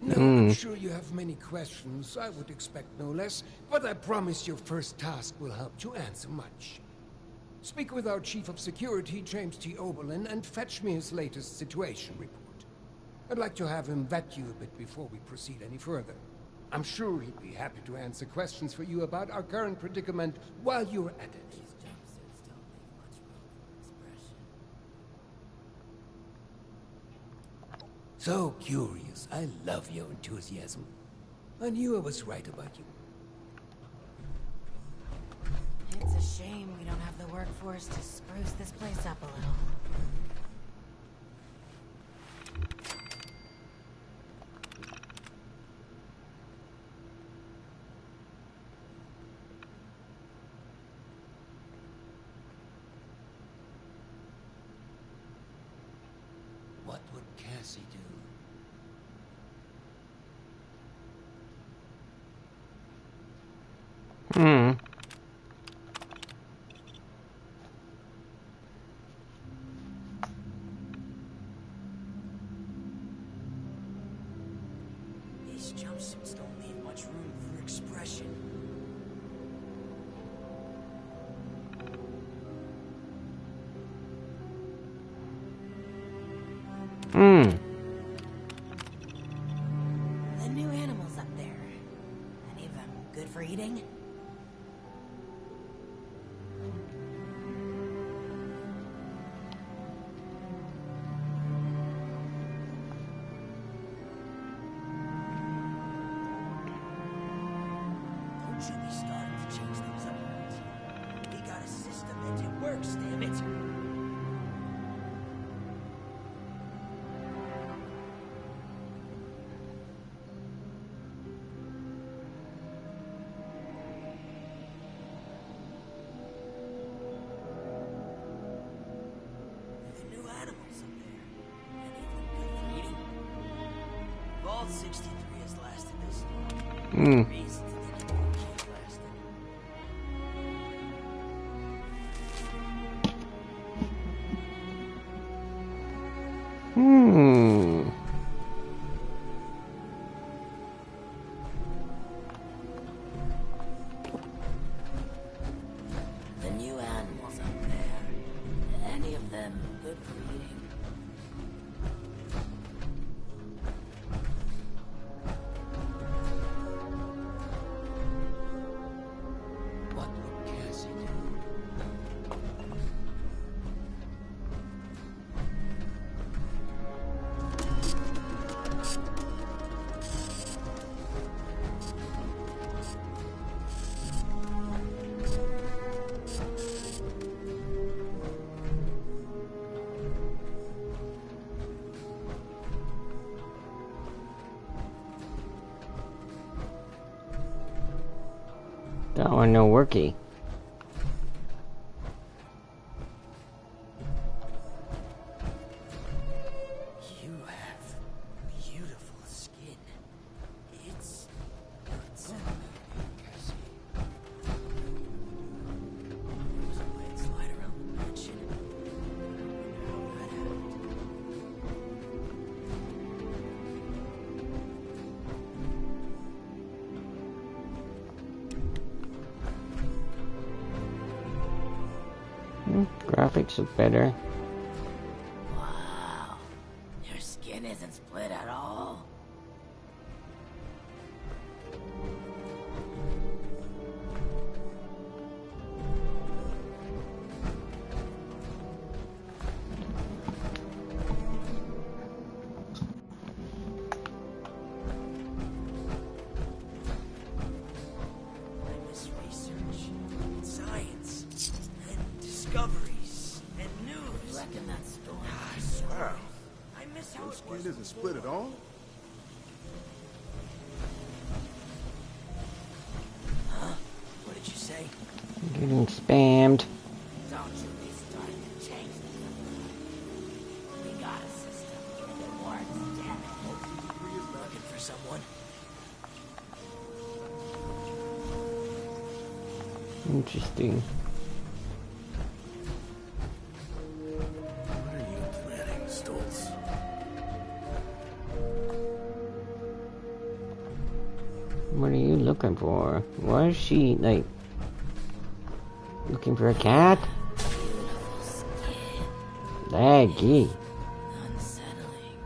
Speaker 7: No, I'm sure you have many questions. I would expect no less, but I promise your first task will help to answer much. Speak with our Chief of Security, James T. Oberlin, and fetch me his latest situation report. I'd like to have him vet you a bit before we proceed any further. I'm sure he'd be happy to answer questions for you about our current predicament while you're at it.
Speaker 6: These jumpsuits don't leave much room for expression.
Speaker 7: So curious. I love your enthusiasm. I knew I was right about you.
Speaker 6: It's a shame we don't have the workforce to spruce this place up a little.
Speaker 7: What would Cassie do?
Speaker 8: These jumpsuits don't leave much room for expression.
Speaker 6: The new animals up there. Any of them good for eating?
Speaker 8: Don't you be starting to change things up a bit. We got a system and it works, damn it. The new animals up there. Any of them good for eating? Vault 63 has lasted this long. Reason to think it won't keep lasting.
Speaker 6: them good for eating.
Speaker 7: What would Cassie do?
Speaker 1: That one no worky.
Speaker 8: You have beautiful skin. It's
Speaker 7: Cassie.
Speaker 8: There's a landslide around the mansion. How that happened.
Speaker 1: Graphics look better.
Speaker 6: Wow. Your skin isn't split at all.
Speaker 8: I miss research, and science, and discoveries, and
Speaker 6: You
Speaker 8: news.
Speaker 6: reckon that storm?
Speaker 8: I swear. I miss how
Speaker 2: Your
Speaker 8: it
Speaker 2: skin
Speaker 8: was.
Speaker 2: isn't split at all?
Speaker 8: What did you say?
Speaker 1: Getting spammed.
Speaker 6: Don't you be starting to change things. We got a system that works, damn it.
Speaker 8: Looking for someone?
Speaker 1: Interesting.
Speaker 2: What are you planning, Stoltz?
Speaker 1: What are you looking for? Was she, like, looking for a cat? Laggy.
Speaker 6: Unsettling.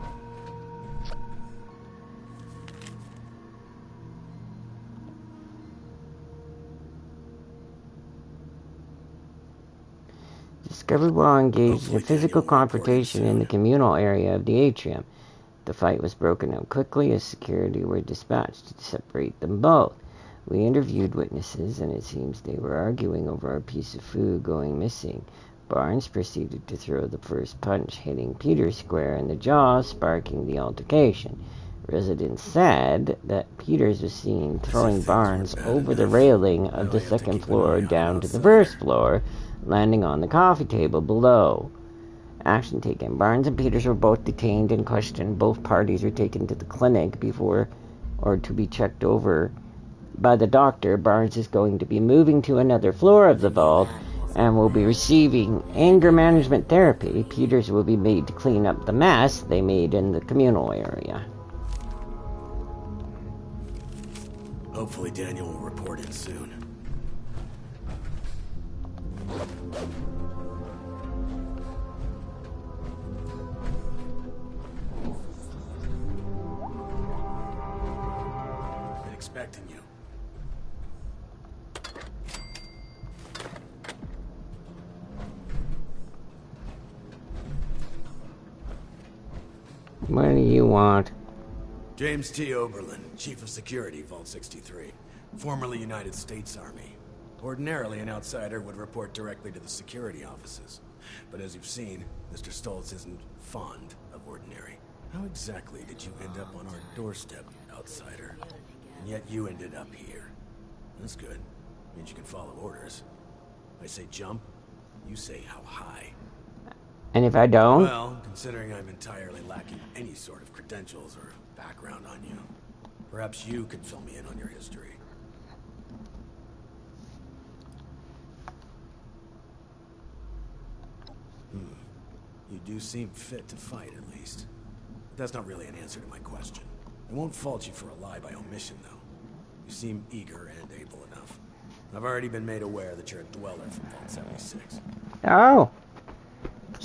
Speaker 1: Discovered while engaged in a physical confrontation in the communal area of the atrium. The fight was broken up quickly as security were dispatched to separate them both. We interviewed witnesses, and it seems they were arguing over a piece of food going missing. Barnes proceeded to throw the first punch, hitting Peter square in the jaw, sparking the altercation. Residents said that Peters was seen throwing Barnes over the railing of the second floor down to the first floor, landing on the coffee table below. Action taken. Barnes and Peters were both detained and questioned. Both parties were taken to the clinic to be checked over by the doctor. Barnes is going to be moving to another floor of the vault and will be receiving anger management therapy. Peters will be made to clean up the mess they made in the communal area.
Speaker 8: Hopefully Daniel will report in soon. Been expecting you.
Speaker 1: What do you want?
Speaker 8: James T. Oberlin, Chief of Security, Vault 63. Formerly United States Army. Ordinarily, an outsider would report directly to the security offices. But as you've seen, Mr. Stoltz isn't fond of ordinary. How exactly did you end up on our doorstep, outsider? And yet you ended up here. That's good. Means you can follow orders. I say jump, you say how high.
Speaker 1: And if I don't?
Speaker 8: Well, considering I'm entirely lacking any sort of credentials or background on you, perhaps you could fill me in on your history. You do seem fit to fight, at least. But that's not really an answer to my question. I won't fault you for a lie by omission, though. You seem eager and able enough. I've already been made aware that you're a dweller from Vault 76.
Speaker 1: Oh.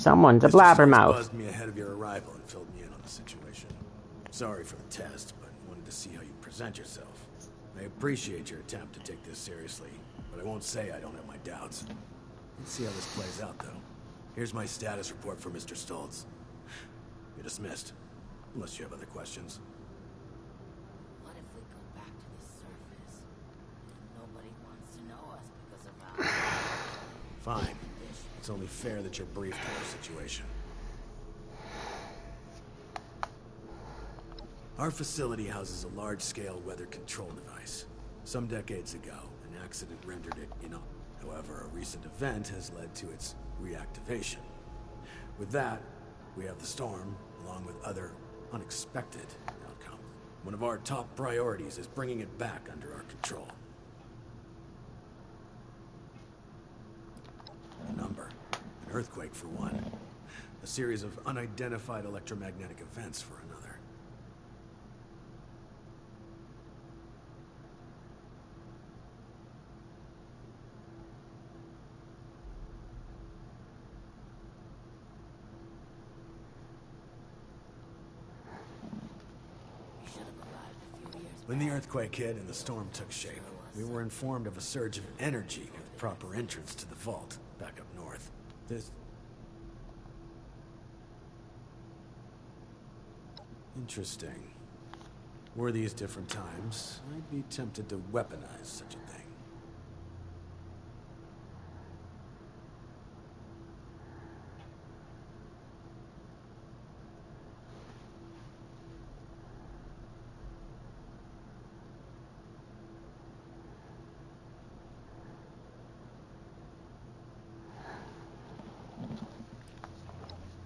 Speaker 1: Someone's a
Speaker 8: Mr. Stoltz
Speaker 1: blabbermouth.
Speaker 8: buzzed me ahead of your arrival and filled me in on the situation. Sorry for the test, but wanted to see how you present yourself. I appreciate your attempt to take this seriously, but I won't say I don't have my doubts. Let's see how this plays out, though. Here's my status report for Mr. Stoltz. You're dismissed, unless you have other questions.
Speaker 6: What if we go back to the surface and nobody wants to know us because of our...
Speaker 8: Fine. It's only fair that you're briefed on our situation. Our facility houses a large-scale weather control device. Some decades ago, an accident rendered it inoperable. However, a recent event has led to its reactivation. With that, we have the storm, along with other unexpected outcomes. One of our top priorities is bringing it back under our control. A number. An earthquake for one. A series of unidentified electromagnetic events for another. When the earthquake hit and the storm took shape, we were informed of a surge of energy with proper entrance to the vault, back up north. This... Interesting. Were these different times, I'd be tempted to weaponize such a thing.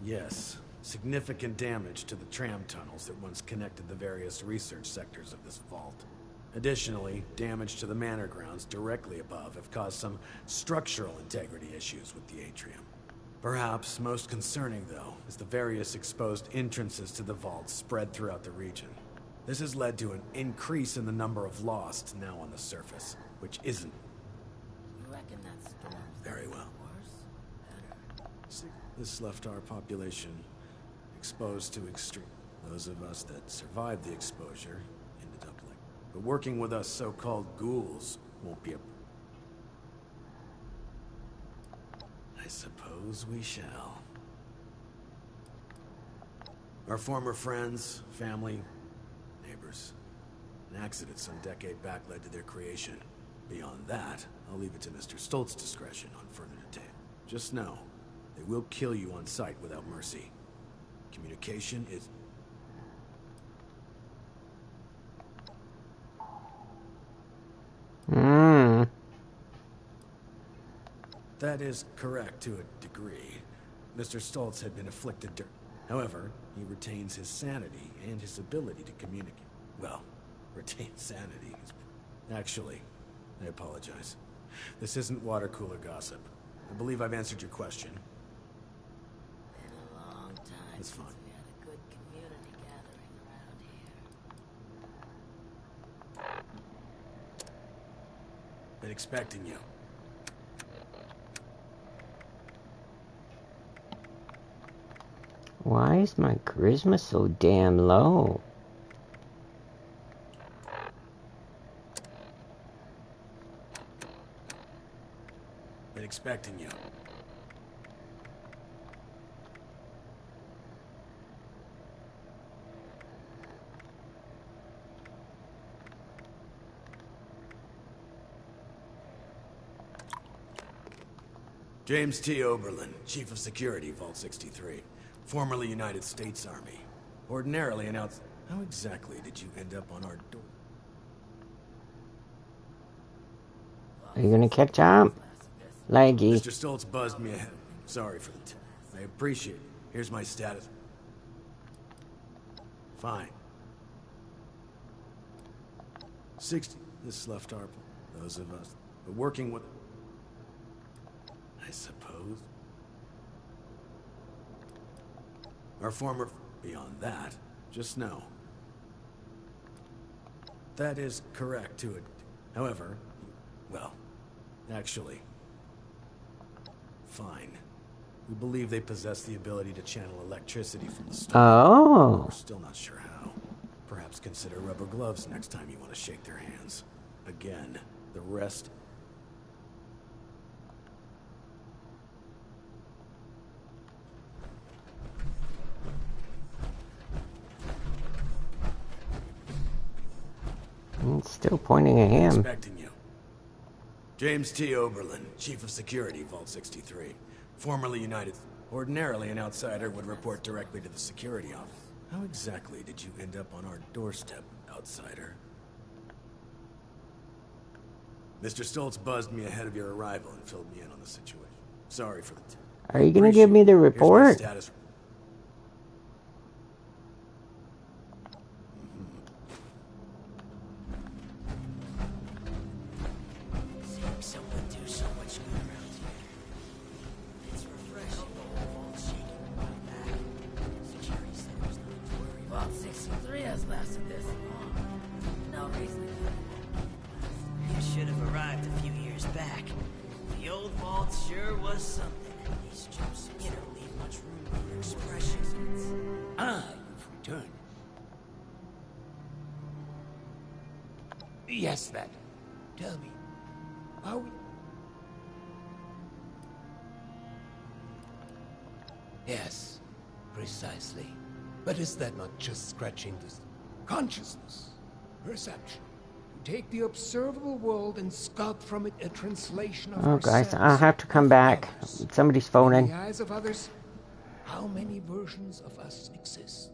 Speaker 8: Yes, significant damage to the tram tunnels that once connected the various research sectors of this vault. Additionally, damage to the manor grounds directly above have caused some structural integrity issues with the atrium. Perhaps most concerning, though, is the various exposed entrances to the vault spread throughout the region. This has led to an increase in the number of lost now on the surface, which isn't...
Speaker 6: You reckon that storm's
Speaker 8: Very well.
Speaker 6: worse? Better?
Speaker 8: This left our population exposed to extreme. Those of us that survived the exposure ended up like... But working with us so-called ghouls won't be a... I suppose we shall. Our former friends, family, neighbors. An accident some decade back led to their creation. Beyond that, I'll leave it to Mr. Stoltz's discretion on further detail. Just know, they will kill you on sight without mercy. Communication is... That is correct to a degree. Mr. Stoltz had been afflicted during... However, he retains his sanity and his ability to communicate. Well, retain sanity is... Actually, I apologize. This isn't water cooler gossip. I believe I've answered your question.
Speaker 6: Been a long time
Speaker 8: That's
Speaker 6: since
Speaker 8: fine.
Speaker 6: we had a good community gathering around here.
Speaker 8: Been expecting you.
Speaker 1: Why is my charisma so damn low?
Speaker 8: Been expecting you. James T. Oberlin, Chief of Security, Vault 63. Formerly United States Army. Ordinarily announced... How exactly did you end up on our door?
Speaker 1: Are you gonna catch up? Laggy.
Speaker 8: Mr. Stoltz buzzed me ahead. Sorry for the I appreciate it. Here's my status. Fine. 60... This left our... Those of us... But working with... I suppose... Our former... Beyond that, just know. That is correct to it. However, well, actually... Fine. We believe they possess the ability to channel electricity from the storm.
Speaker 1: Oh.
Speaker 8: We're still not sure how. Perhaps consider rubber gloves next time you want to shake their hands. Again, the rest...
Speaker 1: It's still pointing at him.
Speaker 8: Expecting you. James T. Oberlin, Chief of Security, Vault 63. Formerly United... Ordinarily, an outsider would report directly to the security office. How exactly did you end up on our doorstep, outsider? Mr. Stoltz buzzed me ahead of your arrival and filled me in on the situation. Sorry for the...
Speaker 1: Are you gonna give me the report?
Speaker 8: Here's my status.
Speaker 6: Seeing someone do so much good around here. It's refreshing. The whole vault's shaking right back. Security said there's nothing to worry about. Vault 63 has lasted this long. No reason to think you should have arrived a few years back. The old vault sure was something. These jumpsuits don't leave much room for expressions.
Speaker 7: Ah, you've returned. Yes, that. Tell me, are we... Yes, precisely. But is that not just scratching this consciousness, perception? To take the observable world and sculpt from it a translation of
Speaker 1: Oh, guys,
Speaker 7: ourselves,
Speaker 1: I'll have to come back.
Speaker 7: others.
Speaker 1: Somebody's
Speaker 7: In
Speaker 1: phoning.
Speaker 7: the eyes of others, how many versions of us exist?